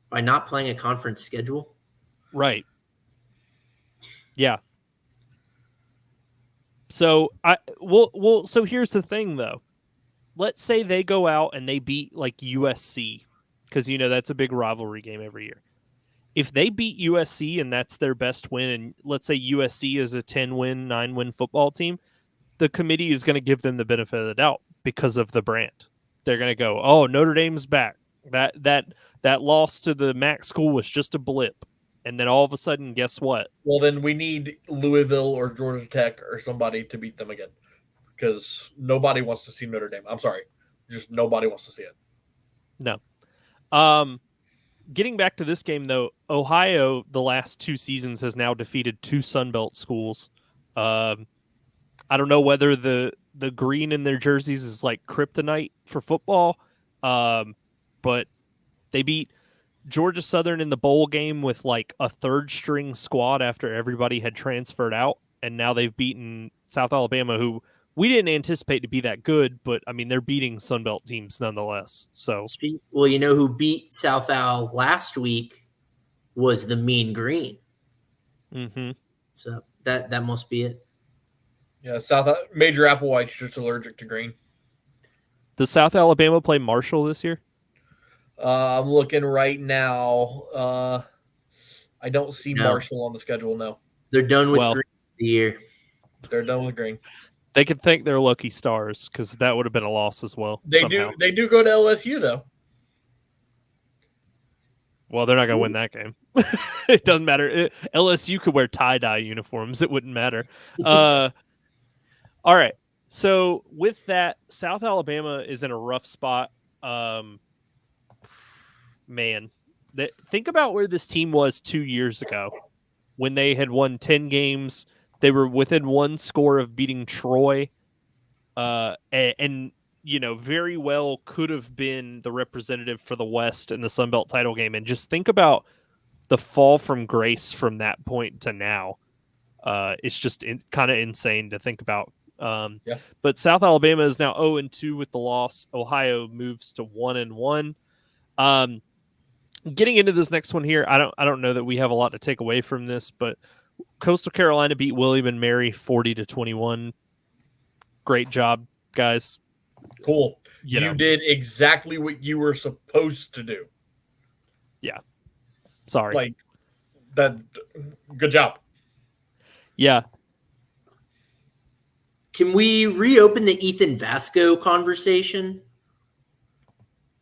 Speaker 3: By not playing a conference schedule?
Speaker 1: Right. Yeah. So so here's the thing though. Let's say they go out and they beat like USC, because that's a big rivalry game every year. If they beat USC and that's their best win, and let's say USC is a 10-win, 9-win football team, the committee is going to give them the benefit of the doubt because of the brand. They're going to go, "Oh, Notre Dame's back. That loss to the MAC school was just a blip." And then all of a sudden, guess what?
Speaker 2: Well, then we need Louisville or Georgia Tech or somebody to beat them again, because nobody wants to see Notre Dame. I'm sorry. Just nobody wants to see it.
Speaker 1: No. Getting back to this game, though, Ohio, the last 2 seasons, has now defeated 2 Sunbelt schools. I don't know whether the green in their jerseys is like kryptonite for football, but they beat Georgia Southern in the bowl game with like a 3rd-string squad after everybody had transferred out, and now they've beaten South Alabama, who we didn't anticipate to be that good, but I mean they're beating Sunbelt teams nonetheless. So,
Speaker 3: well, who beat South Al last week was the Mean Green.
Speaker 1: Mm-hmm.
Speaker 3: So that must be it.
Speaker 2: Yeah, Major Applewhite's just allergic to green.
Speaker 1: Does South Alabama play Marshall this year?
Speaker 2: I'm looking right now. I don't see Marshall on the schedule. No,
Speaker 3: they're done with green the year.
Speaker 2: They're done with green.
Speaker 1: They could thank their lucky stars, because that would have been a loss as well.
Speaker 2: They do go to LSU though.
Speaker 1: Well, they're not going to win that game. It doesn't matter. LSU could wear tie-dye uniforms. It wouldn't matter. All right. So with that, South Alabama is in a rough spot. Man, think about where this team was 2 years ago when they had won 10 games. They were within one score of beating Troy. And very well could have been the representative for the West in the Sun Belt title game. And just think about the fall from grace from that point to now. It's just kind of insane to think about.
Speaker 2: Yeah.
Speaker 1: But South Alabama is now 0-2 with the loss. Ohio moves to 1-1. Getting into this next one here, I don't know that we have a lot to take away from this, but Coastal Carolina beat William and Mary 40-21. Great job, guys.
Speaker 2: Cool. You did exactly what you were supposed to do.
Speaker 1: Yeah. Sorry.
Speaker 2: Like that. Good job.
Speaker 1: Yeah.
Speaker 3: Can we reopen the Ethan Vasco conversation?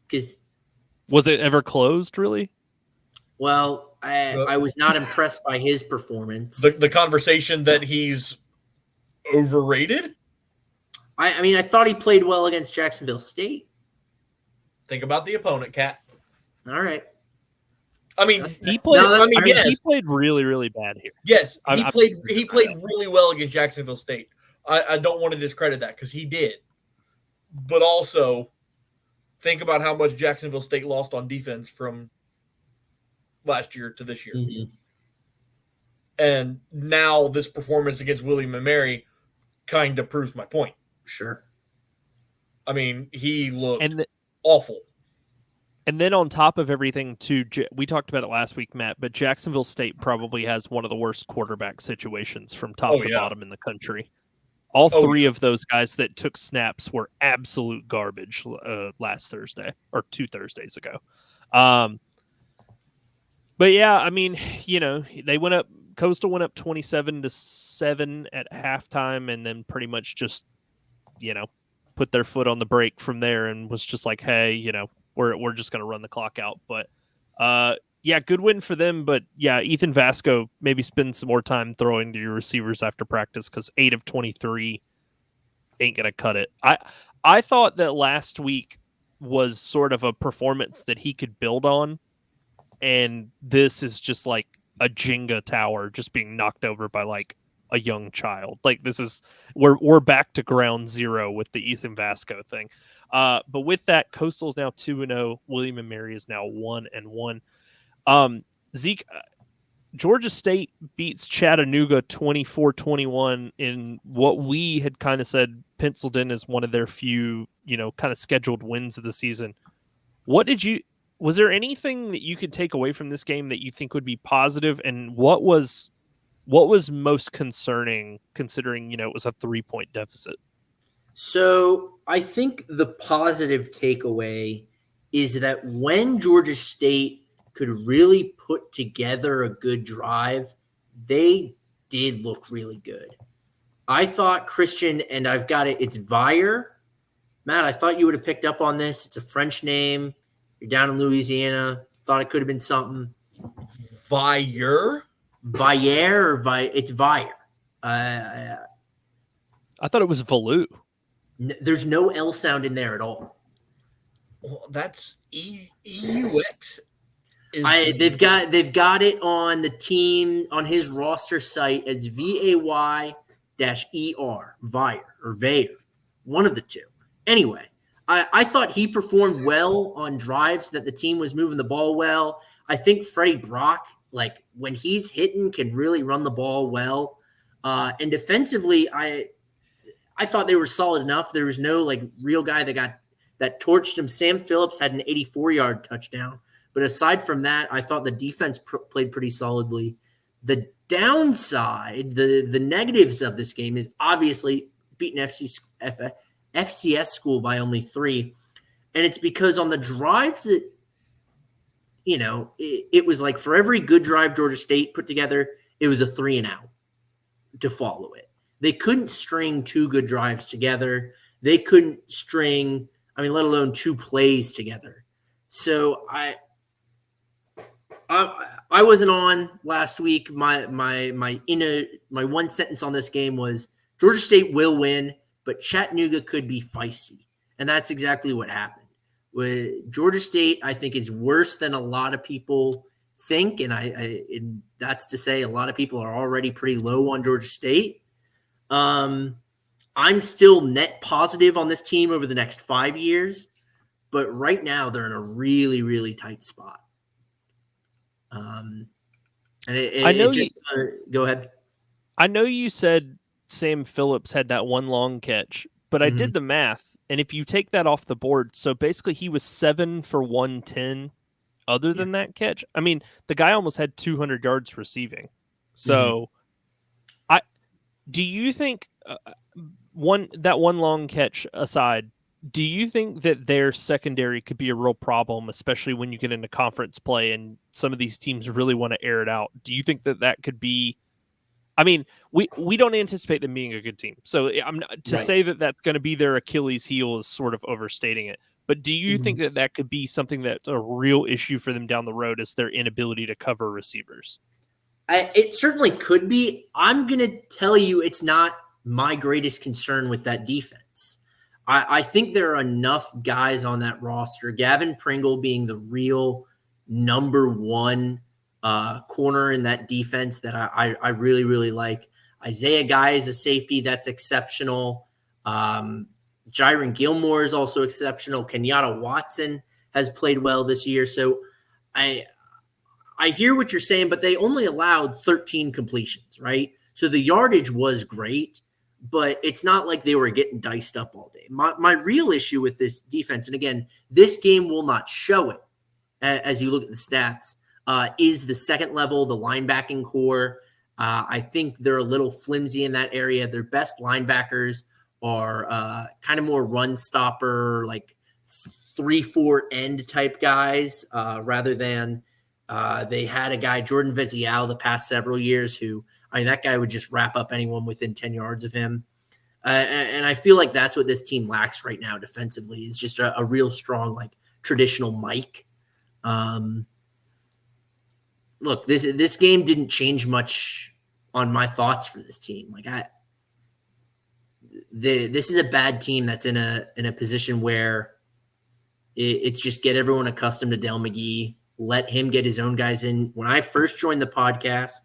Speaker 3: Because
Speaker 1: was it ever closed, really?
Speaker 3: Well, I was not impressed by his performance.
Speaker 2: The conversation that he's overrated?
Speaker 3: I mean, I thought he played well against Jacksonville State.
Speaker 2: Think about the opponent, Cat.
Speaker 3: All right.
Speaker 2: I mean,
Speaker 1: he played. Yes. He played really, really bad here.
Speaker 2: Yes, he played really well against Jacksonville State. I don't want to discredit that because he did, but also think about how much Jacksonville State lost on defense from last year to this year, and now this performance against William and Mary kind of proves my point.
Speaker 3: Sure.
Speaker 2: I mean, he looked awful.
Speaker 1: And then on top of everything, too, we talked about it last week, Matt, but Jacksonville State probably has one of the worst quarterback situations from top to bottom in the country. All three of those guys that took snaps were absolute garbage last Thursday or 2 Thursdays ago. But yeah, I mean, they went up. Coastal went up 27-7 at halftime, and then pretty much just, put their foot on the brake from there, and was just like, hey, we're just going to run the clock out. But yeah, good win for them. But yeah, Ethan Vasco, maybe spend some more time throwing to your receivers after practice because 8 of 23 ain't going to cut it. I thought that last week was sort of a performance that he could build on. And this is just like a Jenga tower just being knocked over by like a young child. Like this is we're back to ground zero with the Ethan Vasco thing. But with that, Coastal is now 2-0. William and Mary is now 1-1. Zeke, Georgia State beats Chattanooga 24-21 in what we had kind of said penciled in as one of their few, kind of scheduled wins of the season. Was there anything that you could take away from this game that you think would be positive? And what was most concerning considering, it was a 3-point deficit?
Speaker 3: So I think the positive takeaway is that when Georgia State could really put together a good drive, they did look really good. I thought Christian, and I've got it, it's Vire. Matt, I thought you would have picked up on this. It's a French name. You're down in Louisiana. Thought it could have been something.
Speaker 2: Vire?
Speaker 3: Vire or Vire? It's Vire.
Speaker 1: I thought it was Valu.
Speaker 3: There's no L sound in there at all.
Speaker 2: Well, that's EUX.
Speaker 3: They've got it on the team on his roster site as VAY-ER, Vire or Vayer, one of the two. Anyway, I thought he performed well on drives that the team was moving the ball well. I think Freddie Brock, like when he's hitting, can really run the ball well. And defensively, I thought they were solid enough. There was no like real guy that torched him. Sam Phillips had an 84-yard touchdown. But aside from that, I thought the defense played pretty solidly. The downside, the negatives of this game is obviously beating FCS school by only 3. And it's because on the drives that, it was like for every good drive Georgia State put together, it was a 3 and out to follow it. They couldn't string 2 good drives together. They couldn't string, let alone 2 plays together. So I wasn't on last week. My one sentence on this game was Georgia State will win, but Chattanooga could be feisty. And that's exactly what happened. With Georgia State, I think, is worse than a lot of people think. And that's to say a lot of people are already pretty low on Georgia State. I'm still net positive on this team over the next 5 years, but right now they're in a really, really tight spot. Go ahead.
Speaker 1: I know you said Sam Phillips had that one long catch, but I did the math, and if you take that off the board, so basically he was 7 for 110 other than that catch. I mean, the guy almost had 200 yards receiving. So do you think one long catch aside, do you think that their secondary could be a real problem, especially when you get into conference play and some of these teams really want to air it out? Do you think that could be? I mean, we don't anticipate them being a good team, so say that that's going to be their Achilles heel is sort of overstating it. But do you think that could be something that's a real issue for them down the road, is their inability to cover receivers?
Speaker 3: It certainly could be. I'm going to tell you it's not my greatest concern with that defense. I think there are enough guys on that roster, Gavin Pringle being the real number one corner in that defense that I really, really like. Isaiah Guy is a safety that's exceptional. Jaron Gilmore is also exceptional. Kenyatta Watson has played well this year. So I hear what you're saying, but they only allowed 13 completions, right? So the yardage was great, but it's not like they were getting diced up all day. My real issue with this defense, and again, this game will not show it as you look at the stats, is the second level, the linebacking core. I think they're a little flimsy in that area. Their best linebackers are kind of more run stopper, like 3-4 end type guys, rather than they had a guy, Jordan Vezial, the past several years who, that guy would just wrap up anyone within 10 yards of him. And I feel like that's what this team lacks right now defensively, is just a real strong, like traditional Mike. Look, this game didn't change much on my thoughts for this team. Like this is a bad team that's in a position where it's just get everyone accustomed to Del McGee, let him get his own guys in. When I first joined the podcast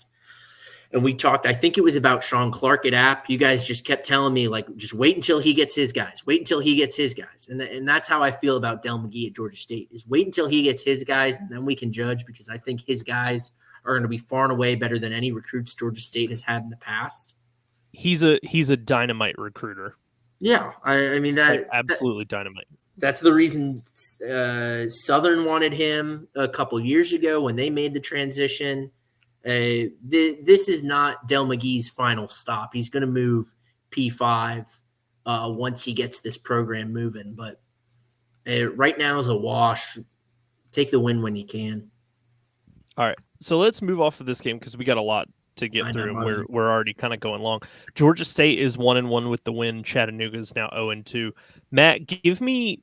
Speaker 3: and we talked, I think it was about Sean Clark at App, you guys just kept telling me, like, just wait until he gets his guys. Wait until he gets his guys. And that's how I feel about Del McGee at Georgia State, is wait until he gets his guys, and then we can judge, because I think his guys are going to be far and away better than any recruits Georgia State has had in the past.
Speaker 1: He's a dynamite recruiter.
Speaker 3: Yeah, I mean that
Speaker 1: absolutely dynamite.
Speaker 3: That's the reason Southern wanted him a couple years ago when they made the transition. This is not Del McGee's final stop. He's going to move P5 once he gets this program moving. But right now is a wash. Take the win when you can.
Speaker 1: All right, so let's move off of this game because we got a lot to get through, and we're already kind of going long. Georgia State is 1-1 with the win. Chattanooga is now 0-2. Matt, give me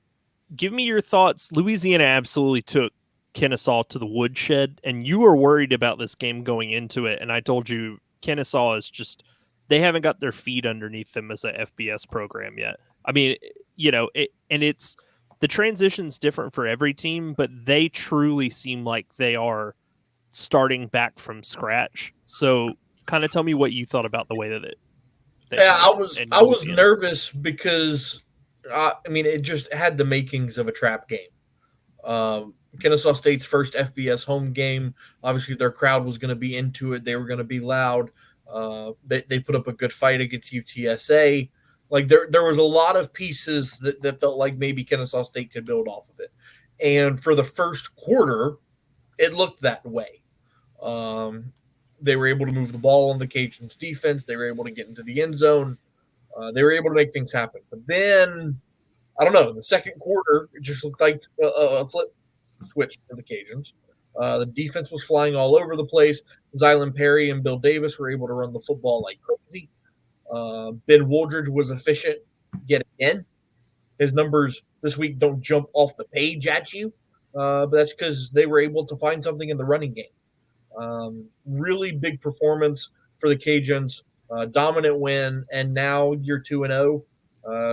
Speaker 1: your thoughts. Louisiana absolutely took Kennesaw to the woodshed, and you were worried about this game going into it. And I told you Kennesaw is just, they haven't got their feet underneath them as a FBS program yet. I mean, it's the transition's different for every team, but they truly seem like they are starting back from scratch. So kind of tell me what you thought about the way that
Speaker 2: I was nervous because it just had the makings of a trap game. Kennesaw State's first FBS home game. Obviously their crowd was going to be into it. They were going to be loud. They put up a good fight against UTSA. Like there was a lot of pieces that felt like maybe Kennesaw State could build off of it. And for the first quarter, it looked that way. They were able to move the ball on the Cajuns defense. They were able to get into the end zone. They were able to make things happen. But then, I don't know, the second quarter, it just looked like a flip switch for the Cajuns. The defense was flying all over the place. Zylan Perry and Bill Davis were able to run the football like crazy. Ben Wooldridge was efficient yet again. His numbers this week don't jump off the page at you, but that's because they were able to find something in the running game. Really big performance for the Cajuns. dominant win, and now you're 2-0,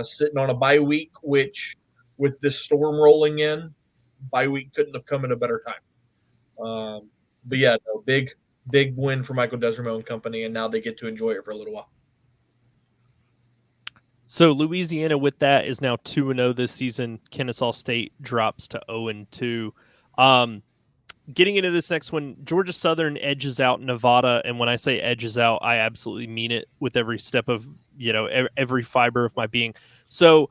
Speaker 2: sitting on a bye week, which with this storm rolling in, bye week couldn't have come at a better time. But yeah, no, big win for Michael Desramo and company, and now they get to enjoy it for a little while.
Speaker 1: So Louisiana with that is now 2-0 this season. Kennesaw State drops to 0-2. Getting into this next one, Georgia Southern edges out Nevada, and when I say edges out, I absolutely mean it with every step of, every fiber of my being. So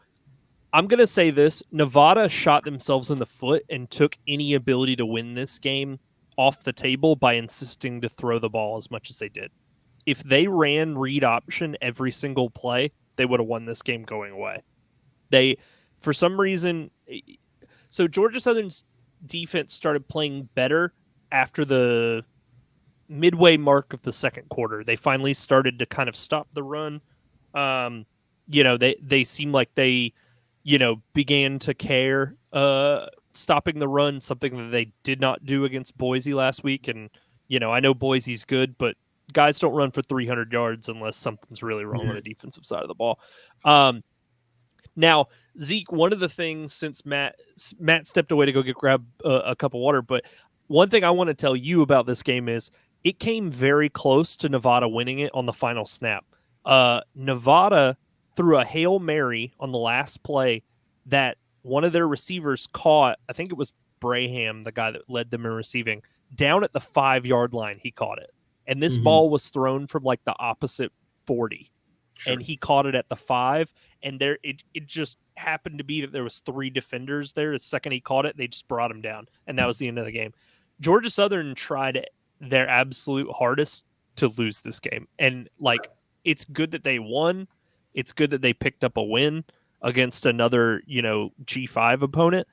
Speaker 1: I'm going to say this, Nevada shot themselves in the foot and took any ability to win this game off the table by insisting to throw the ball as much as they did. If they ran read option every single play, they would have won this game going away. They, for some reason, so Georgia Southern's defense started playing better after the midway mark of the second quarter. They finally started to kind of stop the run. They seem like they, began to care stopping the run, something that they did not do against Boise last week. And, I know Boise's good, but guys don't run for 300 yards unless something's really wrong on the defensive side of the ball. Now, Zeke, one of the things, since Matt stepped away to go grab a cup of water, but one thing I want to tell you about this game is it came very close to Nevada winning it on the final snap. Nevada threw a Hail Mary on the last play that one of their receivers caught. I think it was Braham, the guy that led them in receiving, down at the 5-yard line. He caught it. And this ball was thrown from like the opposite 40. Sure. And he caught it at the 5, and there it just happened to be that there was 3 defenders there. The second he caught it, they just brought him down, and that was the end of the game. Georgia Southern tried their absolute hardest to lose this game, and it's good that they won. It's good that they picked up a win against another G5 opponent.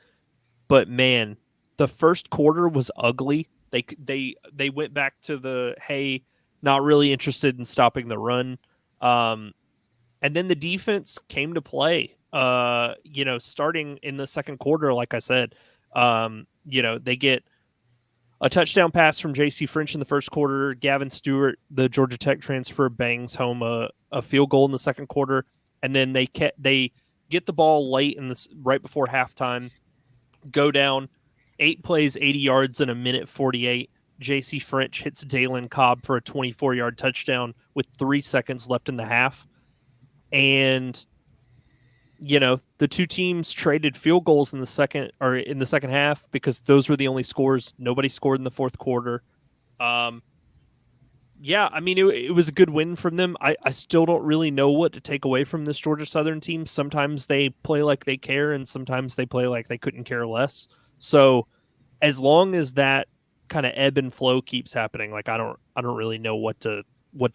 Speaker 1: But man, the first quarter was ugly. They went back to the not really interested in stopping the run. And then the defense came to play, starting in the second quarter, like I said, they get a touchdown pass from J.C. French in the first quarter. Gavin Stewart, the Georgia Tech transfer, bangs home a field goal in the second quarter. And then they get the ball late right before halftime, go down 8 plays, 80 yards in a minute 48. J.C. French hits Dalen Cobb for a 24-yard touchdown with 3 seconds left in the half. And, the two teams traded field goals in the second half because those were the only scores. Nobody scored in the fourth quarter. It was a good win from them. I still don't really know what to take away from this Georgia Southern team. Sometimes they play like they care, and sometimes they play like they couldn't care less. So as long as that kind of ebb and flow keeps happening, I don't really know what to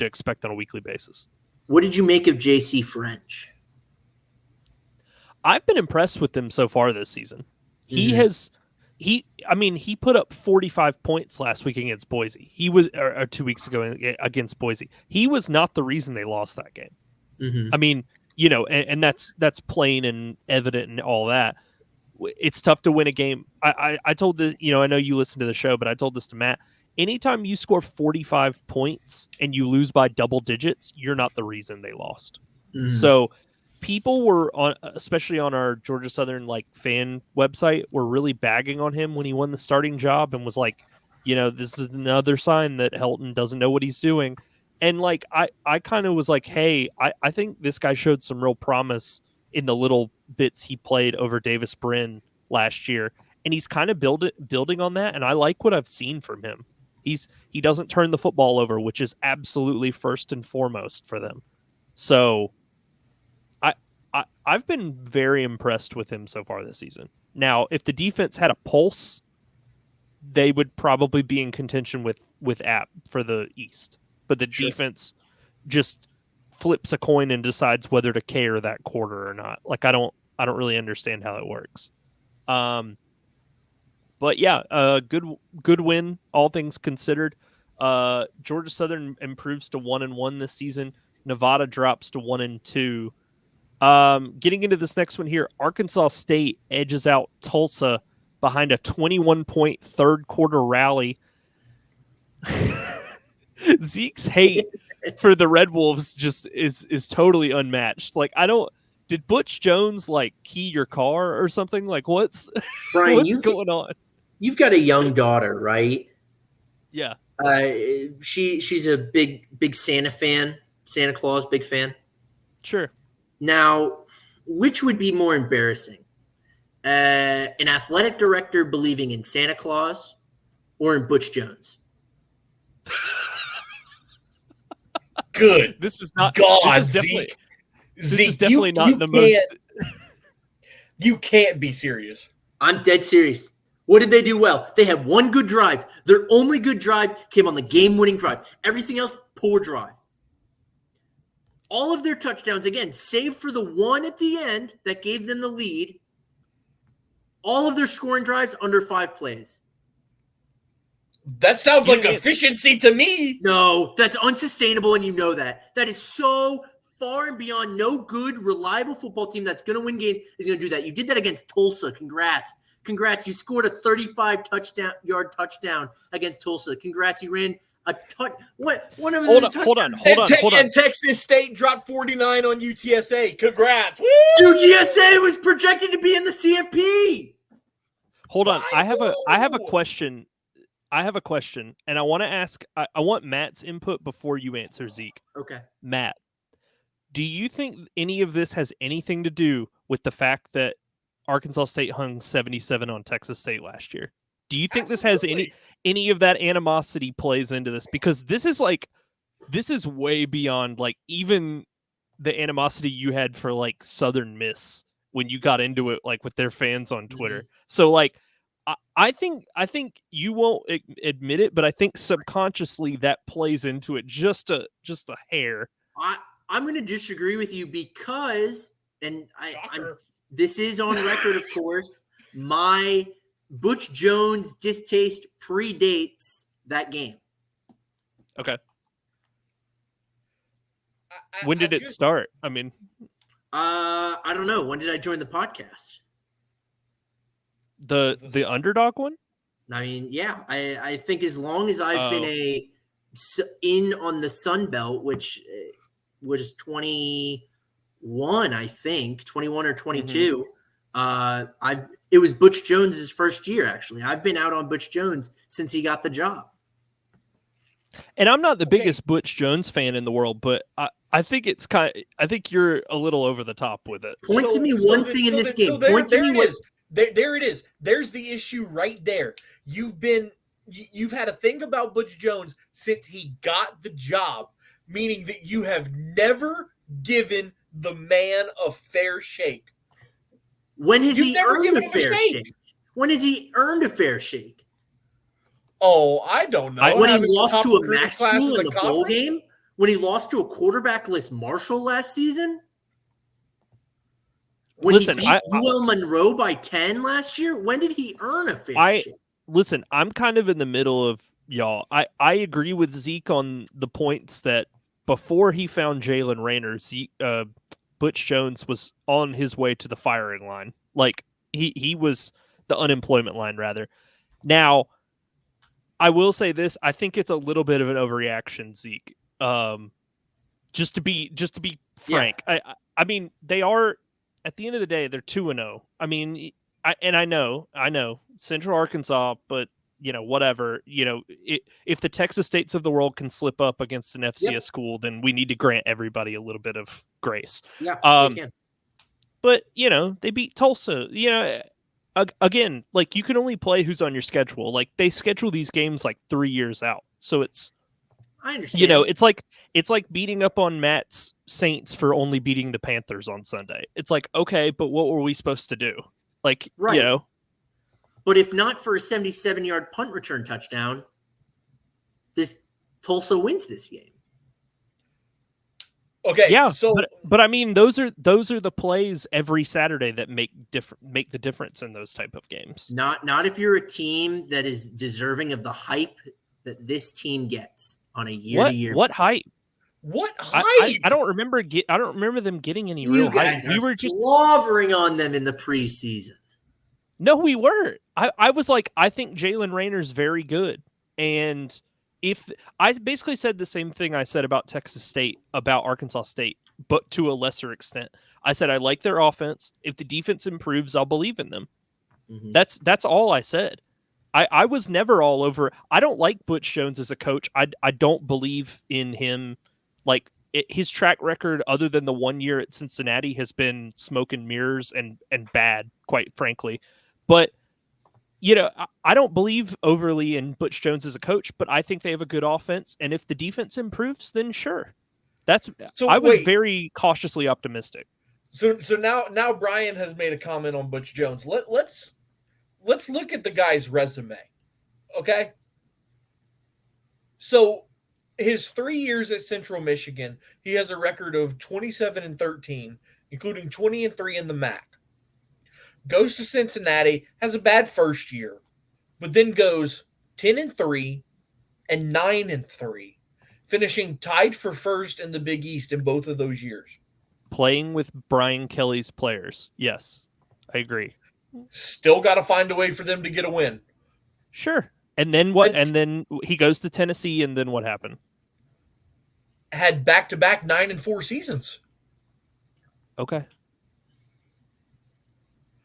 Speaker 1: expect on a weekly basis.
Speaker 3: What did you make of JC French?
Speaker 1: I've been impressed with him so far this season. He put up 45 points last week against Boise. He was, or 2 weeks ago against Boise. He was not the reason they lost that game. And that's plain and evident and all that. It's tough to win a game. I told this, I know you listen to the show, but I told this to Matt. Anytime you score 45 points and you lose by double digits, you're not the reason they lost. So people were especially on our Georgia Southern fan website, were really bagging on him when he won the starting job and was like, this is another sign that Helton doesn't know what he's doing. And I kind of was like, hey, I think this guy showed some real promise in the little bits he played over Davis Brin last year. And he's kind of building on that. And I like what I've seen from him. He doesn't turn the football over, which is absolutely first and foremost for them. So I've been very impressed with him so far this season. Now, if the defense had a pulse, they would probably be in contention with App for the East. But the defense just flips a coin and decides whether to care that quarter or not. I don't really understand how that works. But yeah, good win, all things considered. Georgia Southern improves to 1-1 this season. Nevada drops to 1-2. Getting into this next one here, Arkansas State edges out Tulsa behind a 21-point third quarter rally. Zeke's hate for the Red Wolves just is totally unmatched. Like did Butch Jones like key your car or something? Like what's
Speaker 3: Brian,
Speaker 1: what's going on?
Speaker 3: You've got a young daughter, right?
Speaker 1: Yeah.
Speaker 3: She's a big Santa Claus big fan.
Speaker 1: Sure.
Speaker 3: Now, which would be more embarrassing? An athletic director believing in Santa Claus or in Butch Jones?
Speaker 2: Good.
Speaker 1: This is not
Speaker 2: God,
Speaker 1: this is definitely,
Speaker 2: Zeke.
Speaker 1: this
Speaker 2: Zeke,
Speaker 1: is definitely not the most.
Speaker 2: You can't be serious.
Speaker 3: I'm dead serious. What did they do well? They had one good drive. Their only good drive came on the game-winning drive. Everything else, poor drive. All of their touchdowns, again, save for the one at the end that gave them the lead, all of their scoring drives under 5 plays.
Speaker 2: That sounds like efficiency to me.
Speaker 3: No, that's unsustainable, and you know that. That is so far and beyond. No good, reliable football team that's going to win games is going to do that. You did that against Tulsa. Congrats. You scored a 35-yard touchdown against Tulsa. Congrats. You ran a touch. One of them.
Speaker 1: Hold on.
Speaker 2: And Texas State dropped 49 on UTSA. Congrats. Woo!
Speaker 3: UTSA was projected to be in the CFP.
Speaker 1: Hold on. I have a question. And I want to ask. I want Matt's input before you answer, Zeke.
Speaker 3: Okay.
Speaker 1: Matt, do you think any of this has anything to do with the fact that Arkansas State hung 77 on Texas State last year? Do you think this has any of that animosity plays into this? Because this is way beyond like even the animosity you had for like Southern Miss when you got into it like with their fans on Twitter. Mm-hmm. So like I think you won't admit it, but I think subconsciously that plays into it just a hair.
Speaker 3: I'm going to disagree with you because, and this is on record, of course, my Butch Jones distaste predates that game.
Speaker 1: Okay. When did it start? I mean,
Speaker 3: I don't know. When did I join the podcast?
Speaker 1: The underdog one?
Speaker 3: I mean, yeah. I think as long as I've been in on the Sun Belt, which was 21, I think 21 or 22. Mm-hmm. It was Butch Jones's first year. Actually, I've been out on Butch Jones since he got the job.
Speaker 1: And I'm not the biggest Butch Jones fan in the world, but I think it's I think you're a little over the top with it.
Speaker 3: Point to me one thing in this game. Point to me what.
Speaker 2: There it is. There's the issue right there. You've had a thing about Butch Jones since he got the job, meaning that you have never given the man a fair shake.
Speaker 3: When has he earned a fair shake? When has he earned a fair shake?
Speaker 2: Oh, I don't know.
Speaker 3: When he lost to a MAC school in the bowl game? When he lost to a quarterbackless Marshall last season? When he beat UL Monroe by 10 last year? When did he earn a fair shake?
Speaker 1: Listen, I'm kind of in the middle of y'all. I agree with Zeke on the points that before he found Jalen Rayner, Butch Jones was on his way to the firing line. Like he was the unemployment line, rather. Now, I will say this: I think it's a little bit of an overreaction, Zeke. Just to be frank, yeah. I mean they are at the end of the day they're 2-0. I mean, I know Central Arkansas, but whatever. If the Texas States of the world can slip up against an FCS school, then we need to grant everybody a little bit of grace.
Speaker 3: Yeah, we can.
Speaker 1: But they beat Tulsa. Again, like you can only play who's on your schedule. Like they schedule these games like 3 years out, so it's.
Speaker 3: I understand.
Speaker 1: It's like beating up on Matt's Saints for only beating the Panthers on Sunday. It's like, okay, but what were we supposed to do? Like,
Speaker 3: right. But if not for a 77-yard punt return touchdown, this Tulsa wins this game.
Speaker 2: Okay.
Speaker 1: Yeah.
Speaker 2: So,
Speaker 1: but I mean, those are the plays every Saturday that make the difference in those type of games.
Speaker 3: Not if you're a team that is deserving of the hype that this team gets on a year-to-year.
Speaker 1: What hype?
Speaker 2: What hype?
Speaker 1: I don't remember. I don't remember them getting any real hype.
Speaker 3: We were just slobbering on them in the preseason.
Speaker 1: No, we weren't. I was like, I think Jalen Rayner's very good, and if I basically said the same thing I said about Texas State, about Arkansas State, but to a lesser extent. I said I like their offense. If the defense improves, I'll believe in them.
Speaker 3: Mm-hmm.
Speaker 1: That's all I said. I was never all over. I don't like Butch Jones as a coach. I don't believe in him. Like his track record, other than the 1 year at Cincinnati, has been smoke and mirrors and bad, quite frankly. But I don't believe overly in Butch Jones as a coach, but I think they have a good offense, and if the defense improves, then sure. I was very cautiously optimistic.
Speaker 2: So now Brian has made a comment on Butch Jones. Let's look at the guy's resume. Okay? So his 3 years at Central Michigan, he has a record of 27-13, including 20-3 in the MAC. Goes to Cincinnati, has a bad first year, but then goes 10-3 and 9-3, finishing tied for first in the Big East in both of those years.
Speaker 1: Playing with Brian Kelly's players. Yes, I agree.
Speaker 2: Still got to find a way for them to get a win.
Speaker 1: Sure. And then what? And then he goes to Tennessee, and then what happened?
Speaker 2: Had back-to-back 9-4 seasons.
Speaker 1: Okay.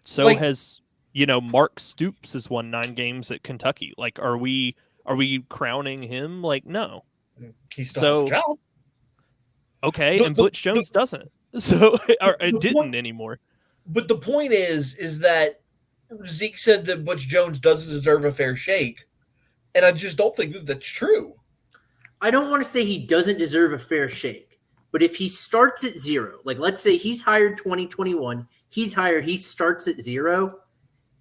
Speaker 1: So has Mark Stoops has won 9 games at Kentucky. Like, are we crowning him? Like, no.
Speaker 2: He still has a job.
Speaker 1: Okay, and Butch Jones doesn't. So it didn't anymore.
Speaker 2: But the point is that Zeke said that Butch Jones doesn't deserve a fair shake, and I just don't think that that's true.
Speaker 3: I don't want to say he doesn't deserve a fair shake, but if he starts at 0, like let's say he's hired 2021, he starts at 0,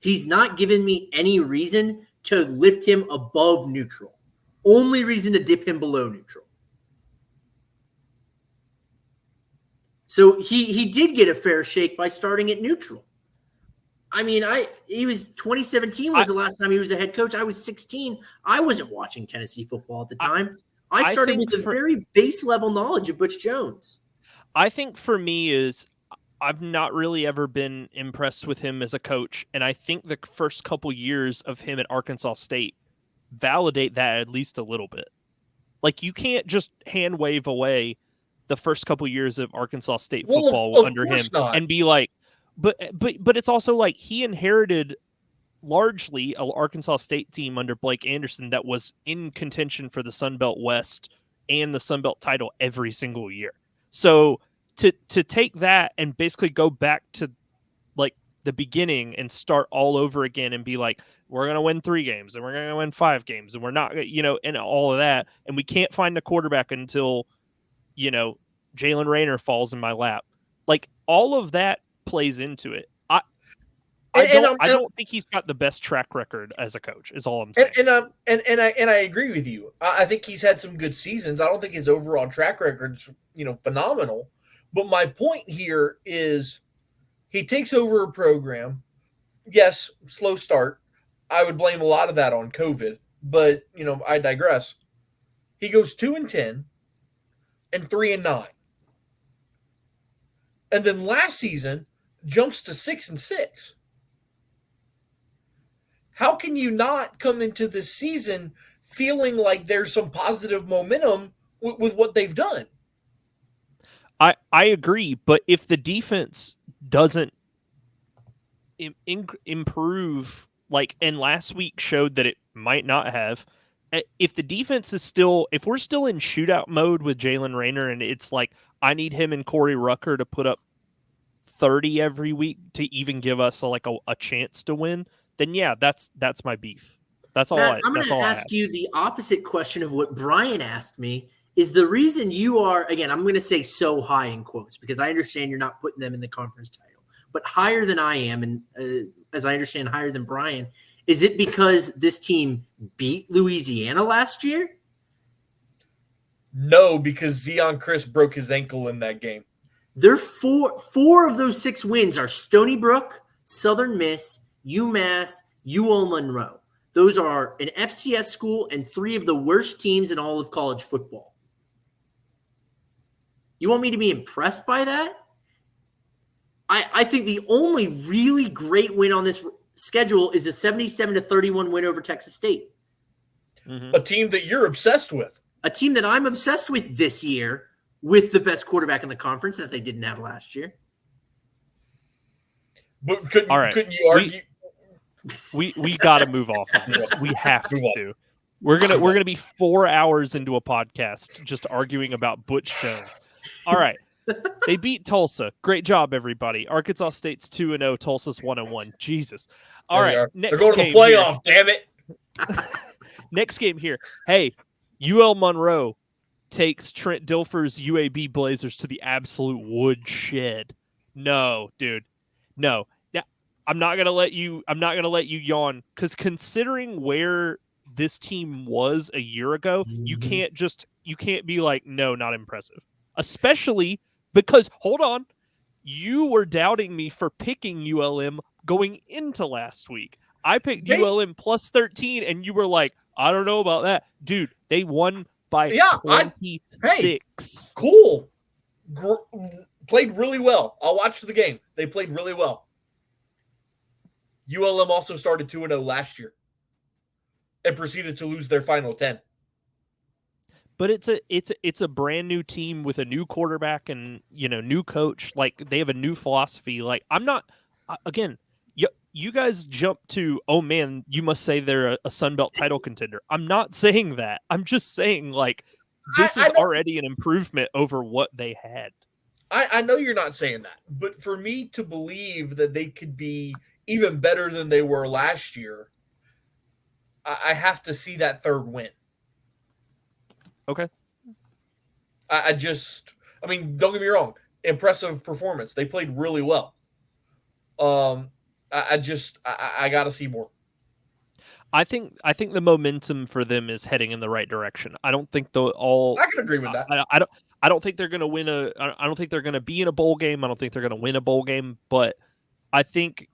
Speaker 3: he's not given me any reason to lift him above neutral. Only reason to dip him below neutral. So he did get a fair shake by starting at neutral. I mean, he was 2017 was the last time he was a head coach. I was 16. I wasn't watching Tennessee football at the time. I started with a very base level knowledge of Butch Jones.
Speaker 1: I think for me is I've not really ever been impressed with him as a coach, and I think the first couple years of him at Arkansas State validate that at least a little bit. Like, you can't just hand wave away the first couple years of Arkansas State football under him and be like, but it's also like he inherited largely an Arkansas State team under Blake Anderson that was in contention for the Sun Belt West and the Sun Belt title every single year. So to take that and basically go back to like the beginning and start all over again and be like, we're going to win 3 games and we're going to win 5 games and we're not, and all of that. And we can't find a quarterback until, Jalen Rayner falls in my lap. Like, all of that plays into it. I don't think he's got the best track record as a coach, is all I'm saying.
Speaker 2: And I agree with you. I think he's had some good seasons. I don't think his overall track record's, phenomenal. But my point here is he takes over a program. Yes, slow start. I would blame a lot of that on COVID, but I digress. He goes 2-10 and 3-9. And then last season jumps to 6-6. How can you not come into this season feeling like there's some positive momentum with what they've done?
Speaker 1: I agree, but if the defense doesn't improve, and last week showed that it might not have, if the defense is if we're still in shootout mode with Jalen Rayner and it's like, I need him and Corey Rucker to put up 30 every week to even give us a chance to win, then yeah, that's my beef. That's all.
Speaker 3: Matt, I'm going to ask you the opposite question of what Brian asked me. Is the reason you are, again, I'm going to say so high in quotes because I understand you're not putting them in the conference title, but higher than I am, and as I understand, higher than Brian. Is it because this team beat Louisiana last year?
Speaker 2: No, because Zeon Chris broke his ankle in that game.
Speaker 3: They're four of those 6 wins are Stony Brook, Southern Miss, UMass, UL Monroe. Those are an FCS school and 3 of the worst teams in all of college football. You want me to be impressed by that? I think the only really great win on this schedule is a 77-31 win over Texas State.
Speaker 1: Mm-hmm.
Speaker 2: A team that you're obsessed with.
Speaker 3: A team that I'm obsessed with this year with the best quarterback in the conference that they didn't have last year.
Speaker 2: But couldn't you argue?
Speaker 1: We got to move off of this. We have to. We're gonna be 4 hours into a podcast just arguing about Butch Jones. All right. They beat Tulsa. Great job, everybody. Arkansas State's 2-0. Tulsa's 1-1. Jesus. All right.
Speaker 2: They're going to the playoff. Damn it.
Speaker 1: Next game here. Hey, UL Monroe takes Trent Dilfer's UAB Blazers to the absolute woodshed. No, dude. No. I'm not gonna let you yawn, because considering where this team was a year ago, you can't be like, no, not impressive. Especially because, hold on, you were doubting me for picking ULM going into last week. I picked ULM plus 13, and you were like, I don't know about that. Dude, they won by 26.
Speaker 2: Cool. Played really well. I'll watch the game. They played really well. ULM also started 2-0 last year and proceeded to lose their final 10.
Speaker 1: But it's a brand new team with a new quarterback and, new coach. Like, they have a new philosophy. Like, I'm not, again, you guys jump to, oh man, you must say they're a Sun Belt title contender. I'm not saying that. I'm just saying, like, this is already an improvement over what they had.
Speaker 2: I know you're not saying that, but for me to believe that they could be even better than they were last year, I have to see that third win.
Speaker 1: Okay.
Speaker 2: I mean, don't get me wrong. Impressive performance. They played really well. I got to see more.
Speaker 1: I think the momentum for them is heading in the right direction. I don't think
Speaker 2: I can agree with that.
Speaker 1: I don't think they're going to win I don't think they're going to be in a bowl game. I don't think they're going to win a bowl game, but I think,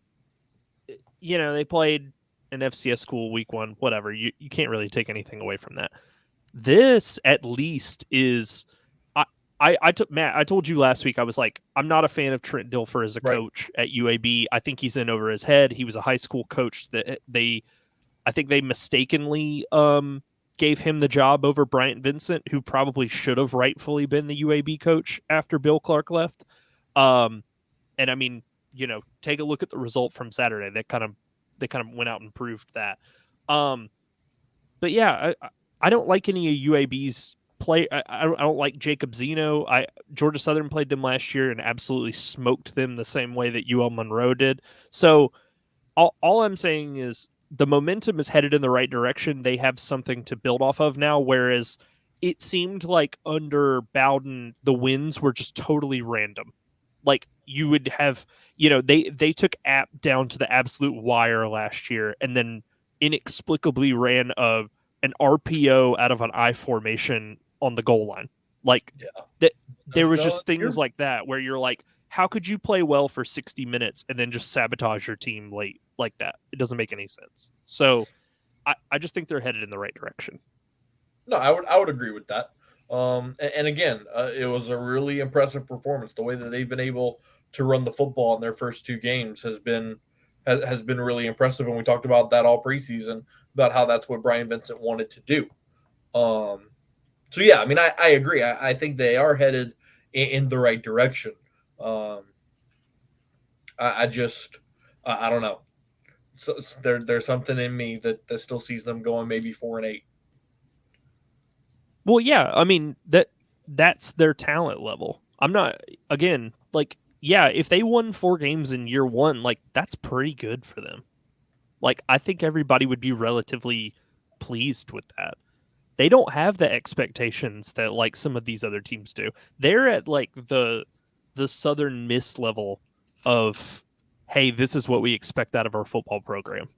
Speaker 1: they played an FCS school week 1, whatever. You can't really take anything away from that. This at least is, I told you last week, I was like, I'm not a fan of Trent Dilfer as a coach at UAB. I think he's in over his head. He was a high school coach that I think they mistakenly gave him the job over Bryant Vincent, who probably should have rightfully been the UAB coach after Bill Clark left. And I mean, take a look at the result from Saturday. They kind of went out and proved that. But yeah, I don't like any of UAB's play. I don't like Jacob Zeno. Georgia Southern played them last year and absolutely smoked them the same way that UL Monroe did. So all I'm saying is the momentum is headed in the right direction. They have something to build off of now, whereas it seemed like under Bowden, the wins were just totally random. Like, you would have, they took App down to the absolute wire last year and then inexplicably ran an RPO out of an I formation on the goal line. Like, there was just things like that where you're like, how could you play well for 60 minutes and then just sabotage your team late like that? It doesn't make any sense. So I just think they're headed in the right direction.
Speaker 2: No, I would agree with that. And again, it was a really impressive performance. The way that they've been able to run the football in their first 2 games has been really impressive. And we talked about that all preseason, about how that's what Brian Vincent wanted to do. So yeah, I mean, I agree. I think they are headed in the right direction. I don't know. So there's something in me that still sees them going maybe 4-8.
Speaker 1: Well, yeah, I mean, that's their talent level. I'm not, again, like, yeah, if they won 4 games in year 1, like, that's pretty good for them. Like, I think everybody would be relatively pleased with that. They don't have the expectations that, like, some of these other teams do. They're at, like, the Southern Miss level of, hey, this is what we expect out of our football program.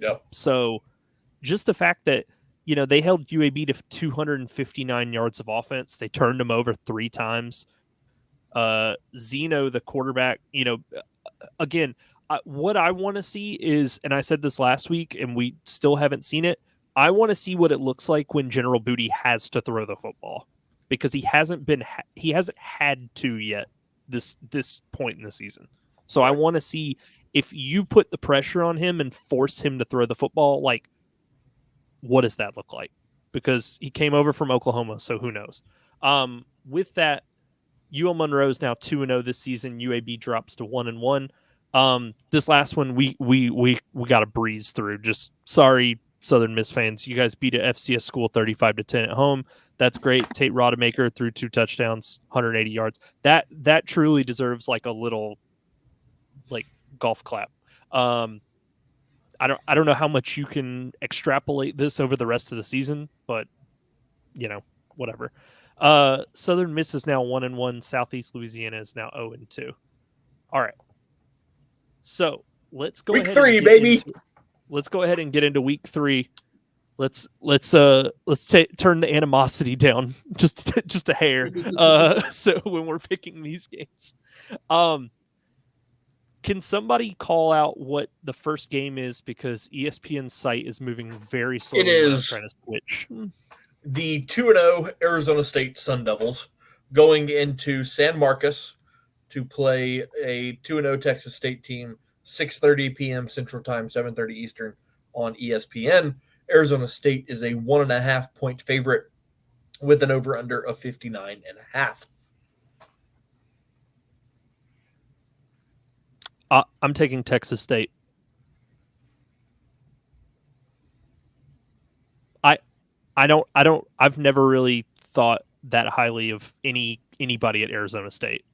Speaker 2: Yep.
Speaker 1: So just the fact that, they held UAB to 259 yards of offense. They turned them over 3 times. Zeno, the quarterback, again, what I want to see is, and I said this last week and we still haven't seen it, I want to see what it looks like when General Booty has to throw the football, because he hasn't had to yet this point in the season. So I want to see if you put the pressure on him and force him to throw the football, like, what does that look like? because he came over from Oklahoma, so who knows? With that, UL Monroe is now 2-0 this season. UAB drops to 1-1. This last one we got to breeze through. Just sorry, Southern Miss fans, you guys beat a FCS school 35-10 at home. That's great. Tate Rodemaker threw 2 touchdowns, 180 yards. That truly deserves like a little like golf clap. I don't know how much you can extrapolate this over the rest of the season, but whatever. Southern Miss is now 1-1. Southeast Louisiana is now 0-2. All right. So let's go
Speaker 2: week
Speaker 1: ahead.
Speaker 2: 3, baby.
Speaker 1: Let's go ahead and get into week 3. Let's turn the animosity down just a hair. So when we're picking these games, can somebody call out what the first game is, because ESPN's site is moving very slowly.
Speaker 2: It is
Speaker 1: when I'm trying to switch.
Speaker 2: The 2-0 Arizona State Sun Devils going into San Marcos to play a 2-0 Texas State team, 6:30 p.m. Central Time, 7:30 Eastern on ESPN. Arizona State is a 1.5 point favorite with an over-under of 59.5.
Speaker 1: I'm taking Texas State. I've never really thought that highly of anybody at Arizona State.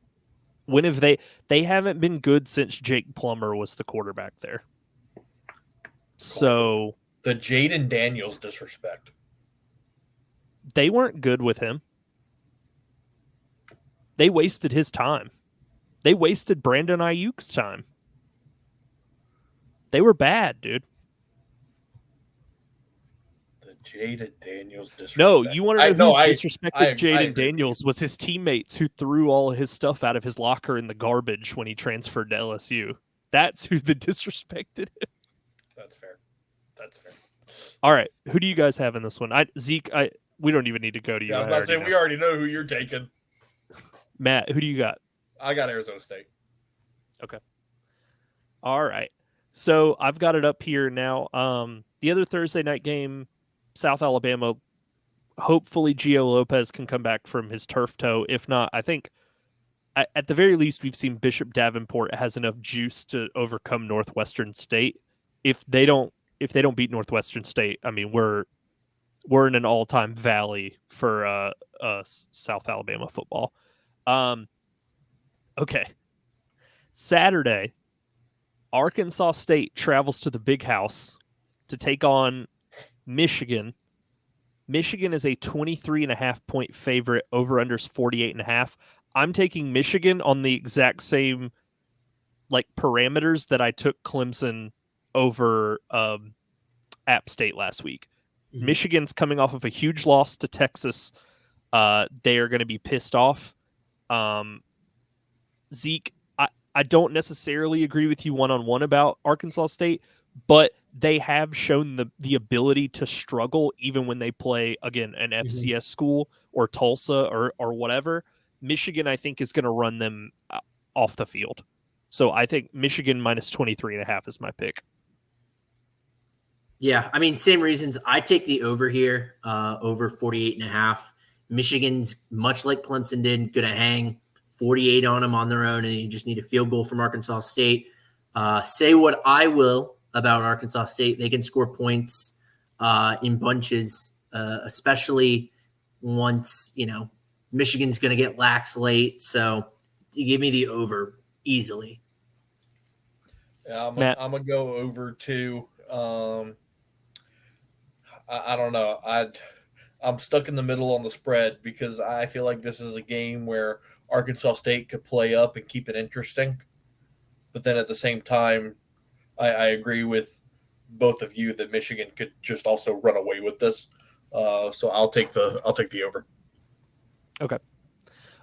Speaker 1: When have they haven't been good since Jake Plummer was the quarterback there. So
Speaker 2: the Jaden Daniels disrespect.
Speaker 1: They weren't good with him. They wasted his time. They wasted Brandon Ayuk's time. They were bad, dude.
Speaker 2: Jaden Daniels disrespect.
Speaker 1: No, you want to know who disrespected Jaden Daniels was his teammates who threw all his stuff out of his locker in the garbage when he transferred to LSU. That's who the disrespected him.
Speaker 2: That's fair.
Speaker 1: All right, who do you guys have in this one? Zeke, we don't even need to go to you.
Speaker 2: Yeah, I was about to say, we already know who you're taking.
Speaker 1: Matt, who do you got?
Speaker 2: I got Arizona State.
Speaker 1: Okay. All right. So I've got it up here now. The other Thursday night game, South Alabama, hopefully Gio Lopez can come back from his turf toe. If not, I think at the very least we've seen Bishop Davenport has enough juice to overcome Northwestern State. If they don't beat Northwestern State, I mean we're in an all-time valley for South Alabama football. Okay. Saturday, Arkansas State travels to the Big House to take on Michigan. Michigan is a 23.5 point favorite. Over-unders 48.5. I'm taking Michigan on the exact same parameters that I took Clemson over App State last week. Mm-hmm. Michigan's coming off of a huge loss to Texas. They are going to be pissed off. Zeke, I don't necessarily agree with you one-on-one about Arkansas State, but they have shown the ability to struggle even when they play, again, an FCS school or Tulsa or whatever. Michigan, I think, is going to run them off the field. So I think Michigan minus 23.5 is my pick.
Speaker 3: Yeah, I mean, same reasons. I take the over here, over 48.5. Michigan's, much like Clemson did, going to hang 48 on them on their own, and you just need a field goal from Arkansas State. Say what I will about Arkansas State. They can score points in bunches, especially once, Michigan's going to get lax late. So you give me the over easily.
Speaker 2: Yeah, I'm going to go over too. I don't know. I'm stuck in the middle on the spread because I feel like this is a game where Arkansas State could play up and keep it interesting. But then at the same time, I agree with both of you that Michigan could just also run away with this. So I'll take the over.
Speaker 1: Okay.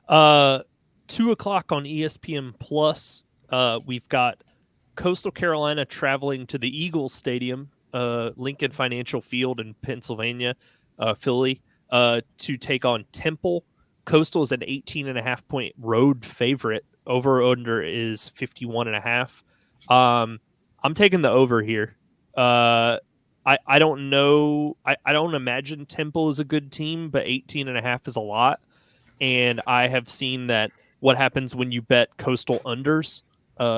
Speaker 1: 2:00 on ESPN Plus. We've got Coastal Carolina traveling to the Eagles Stadium, Lincoln Financial Field in Pennsylvania, Philly, to take on Temple. Coastal is an 18.5 point road favorite. Over/under is 51.5. I'm taking the over here. I don't know. I don't imagine Temple is a good team, but 18.5 is a lot. And I have seen that what happens when you bet Coastal unders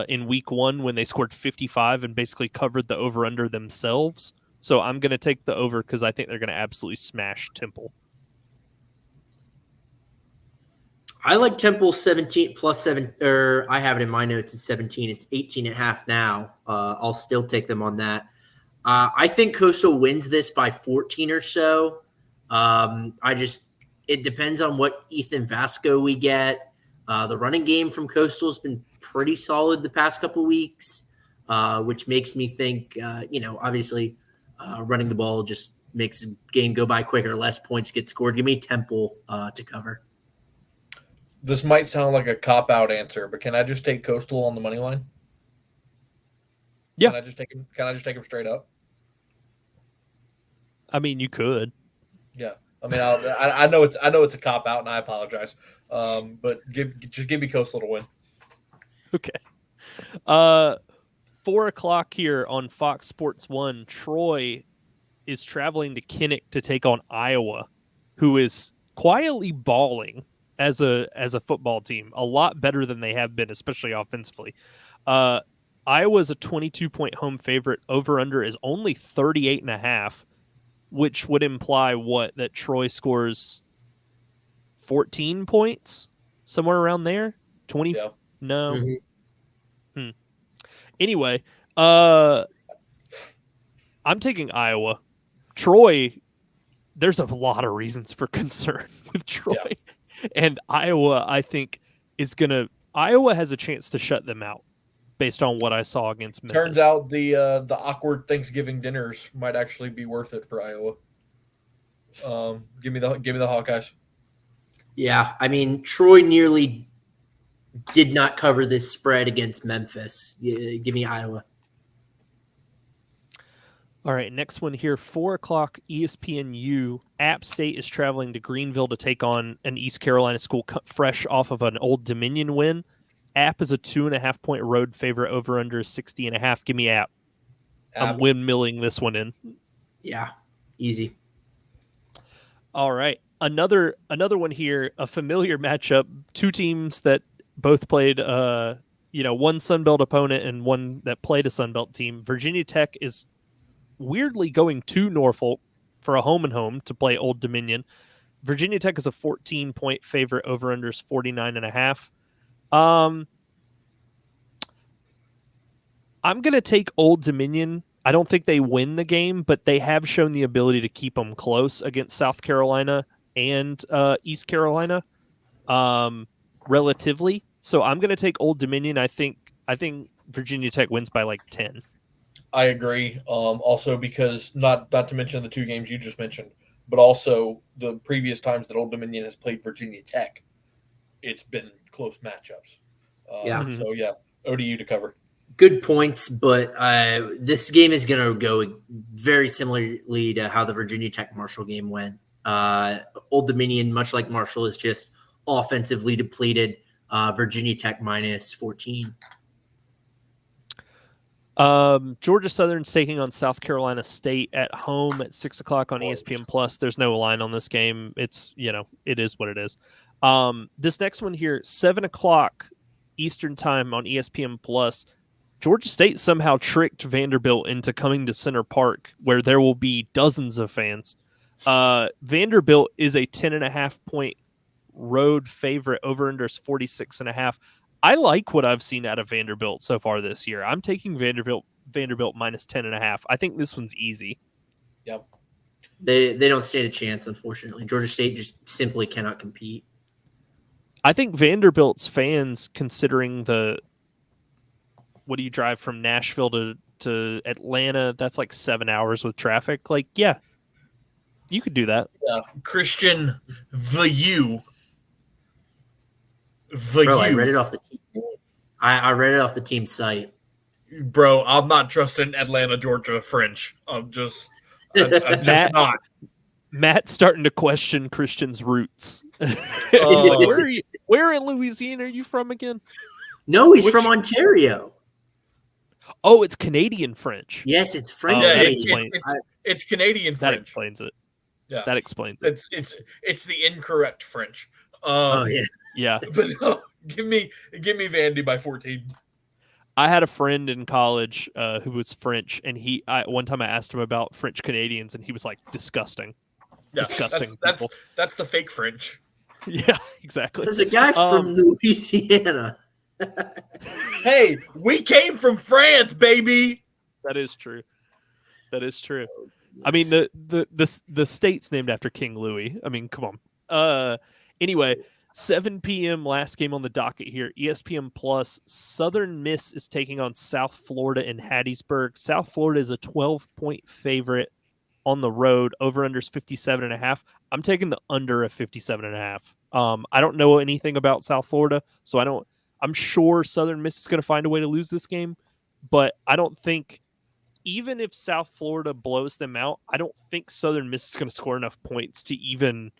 Speaker 1: in week 1 when they scored 55 and basically covered the over-under themselves. So I'm going to take the over because I think they're going to absolutely smash Temple.
Speaker 3: I like Temple 17 plus 7, or I have it in my notes as 17. It's 18.5 now. I'll still take them on that. I think Coastal wins this by 14 or so. It depends on what Ethan Vasco we get. The running game from Coastal has been pretty solid the past couple weeks, which makes me think, obviously running the ball just makes the game go by quicker, less points get scored. Give me Temple to cover.
Speaker 2: This might sound like a cop-out answer, but can I just take Coastal on the money line?
Speaker 1: Yeah.
Speaker 2: Can I just take him straight up?
Speaker 1: I mean, you could.
Speaker 2: Yeah. I mean, I know it's a cop-out, and I apologize. But just give me Coastal to win.
Speaker 1: Okay. 4:00 here on Fox Sports 1. Troy is traveling to Kinnick to take on Iowa, who is quietly balling as a football team, a lot better than they have been, especially offensively. Iowa's a 22-point home favorite. Over-under is only 38.5, which would imply that Troy scores 14 points, somewhere around there. 20?
Speaker 2: Yeah.
Speaker 1: No.
Speaker 3: Mm-hmm.
Speaker 1: Anyway, I'm taking Iowa. Troy, there's a lot of reasons for concern with Troy. Yeah. And Iowa, I think, Iowa has a chance to shut them out based on what I saw against Memphis.
Speaker 2: Turns out the awkward Thanksgiving dinners might actually be worth it for Iowa. Give me the Hawkeyes.
Speaker 3: Yeah, I mean, Troy nearly did not cover this spread against Memphis. Give me Iowa.
Speaker 1: All right, next one here, 4:00 ESPNU. App State is traveling to Greenville to take on an East Carolina school fresh off of an Old Dominion win. App is a 2.5-point road favorite. Over-under is 60.5. Give me App. I'm windmilling this one in.
Speaker 3: Yeah, easy.
Speaker 1: All right, another one here, a familiar matchup. Two teams that both played, one Sun Belt opponent and one that played a Sun Belt team. Virginia Tech is weirdly going to Norfolk for a home and home to play Old Dominion. Virginia Tech is a 14-point favorite. Over-under is 49.5. I'm going to take Old Dominion. I don't think they win the game, but they have shown the ability to keep them close against South Carolina and East Carolina, relatively. So I'm going to take Old Dominion. I think Virginia Tech wins by like 10.
Speaker 2: I agree. Also, because not to mention the two games you just mentioned, but also the previous times that Old Dominion has played Virginia Tech, it's been close matchups. So yeah, ODU to cover.
Speaker 3: Good points, but this game is going to go very similarly to how the Virginia Tech Marshall game went. Old Dominion, much like Marshall, is just offensively depleted. Virginia Tech minus 14.
Speaker 1: Georgia Southern's taking on South Carolina State at home at 6:00 on ESPN Plus. There's no line on this game. It's, it is what it is. This next one here, 7:00 Eastern time on ESPN Plus. Georgia State somehow tricked Vanderbilt into coming to Center Park, where there will be dozens of fans. Vanderbilt is a 10.5-point road favorite. Over-under is 46.5. I like what I've seen out of Vanderbilt so far this year. I'm taking Vanderbilt minus 10.5. I think this one's easy.
Speaker 2: Yep.
Speaker 3: They don't stand a chance, unfortunately. Georgia State just simply cannot compete.
Speaker 1: I think Vanderbilt's fans, considering what do you drive from Nashville to Atlanta? That's like 7 hours with traffic. Like, yeah, you could do that.
Speaker 2: Yeah. Christian View.
Speaker 3: Bro, I read it off the team. I read it off the team site.
Speaker 2: Bro, I'm not trusting Atlanta, Georgia French. I'm just not.
Speaker 1: Matt's starting to question Christian's roots. Where in Louisiana are you from again?
Speaker 3: No, he's from Ontario.
Speaker 1: Oh, it's Canadian French.
Speaker 3: Yes, it's French.
Speaker 2: It's Canadian
Speaker 1: That
Speaker 2: French.
Speaker 1: explains it.
Speaker 2: Yeah,
Speaker 1: that explains it.
Speaker 2: It's the incorrect French.
Speaker 3: Oh yeah.
Speaker 1: Yeah.
Speaker 2: But no, give me Vandy by 14.
Speaker 1: I had a friend in college who was French, and one time I asked him about French Canadians, and he was like, disgusting.
Speaker 2: Yeah,
Speaker 1: Disgusting
Speaker 2: that's
Speaker 1: people.
Speaker 2: that's the fake French.
Speaker 1: Yeah, exactly.
Speaker 3: There's a guy from Louisiana.
Speaker 2: Hey, we came from France, baby.
Speaker 1: That is true. That is true. I mean, the state's named after King Louis. I mean, come on. Anyway, 7 p.m. last game on the docket here. ESPN Plus. Southern Miss is taking on South Florida in Hattiesburg. South Florida is a 12-point favorite on the road. Over-under's 57.5. I'm taking the under of 57.5. I don't know anything about South Florida, so I'm sure Southern Miss is going to find a way to lose this game, but I don't think, even if South Florida blows them out, I don't think Southern Miss is going to score enough points to even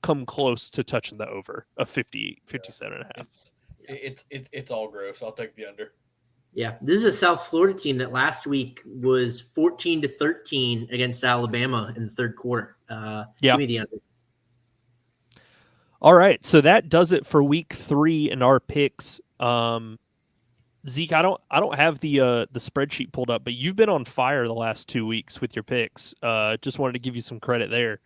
Speaker 1: come close to touching the over of 57.5.
Speaker 2: It's all gross. I'll take the under.
Speaker 3: Yeah, this is a South Florida team that last week was 14-13 against Alabama in the third quarter. Give me the under.
Speaker 1: All right, so that does it for week 3 in our picks. Zeke, I don't have the spreadsheet pulled up, but you've been on fire the last 2 weeks with your picks. Just wanted to give you some credit there.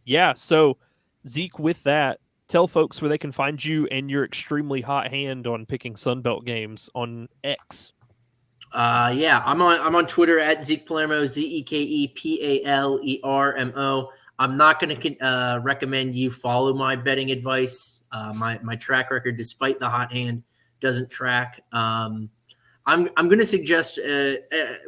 Speaker 1: Yeah, so Zeke, with that, tell folks where they can find you and your extremely hot hand on picking Sunbelt games on X.
Speaker 3: Yeah, I'm on Twitter at Zeke Palermo, ZekePalermo. I'm not going to recommend you follow my betting advice. My track record, despite the hot hand, doesn't track. I'm going to suggest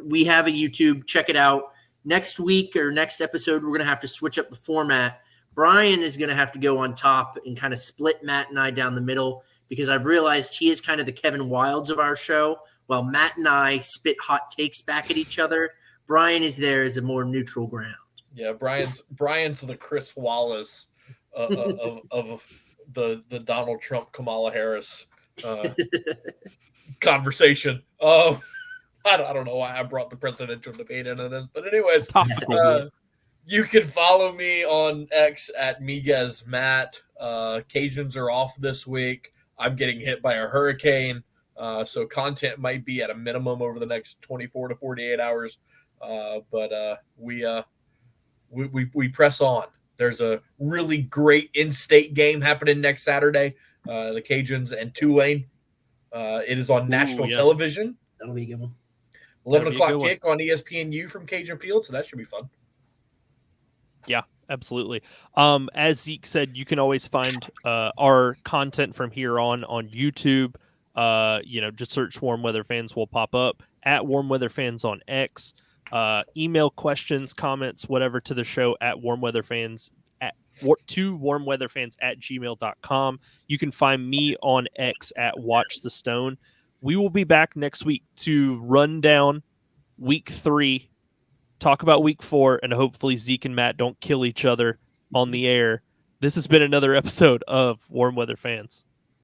Speaker 3: we have a YouTube. Check it out. Next week or next episode, we're going to have to switch up the format. Brian is going to have to go on top and kind of split Matt and I down the middle, because I've realized he is kind of the Kevin Wildes of our show, while Matt and I spit hot takes back at each other. Brian is there as a more neutral ground.
Speaker 2: Yeah, Brian's the Chris Wallace of the Donald Trump Kamala Harris conversation. I don't know why I brought the presidential debate into this, but anyways, you can follow me on X at Miguez Matt. Cajuns are off this week. I'm getting hit by a hurricane, so content might be at a minimum over the next 24 to 48 hours. But we press on. There's a really great in-state game happening next Saturday. The Cajuns and Tulane. It is on national television.
Speaker 3: That'll be a good one.
Speaker 2: 11 o'clock kick on ESPNU from Cajun Field, so that should be fun.
Speaker 1: Yeah, absolutely. As Zeke said, you can always find our content from here on YouTube. Just search Warm Weather Fans will pop up, at Warm Weather Fans on X. Email questions, comments, whatever to the show at warmweatherfans to warmweatherfans@gmail.com. You can find me on X at Watch the Stone. We will be back next week to run down week 3, talk about week 4, and hopefully Zeke and Matt don't kill each other on the air. This has been another episode of Warm Weather Fans.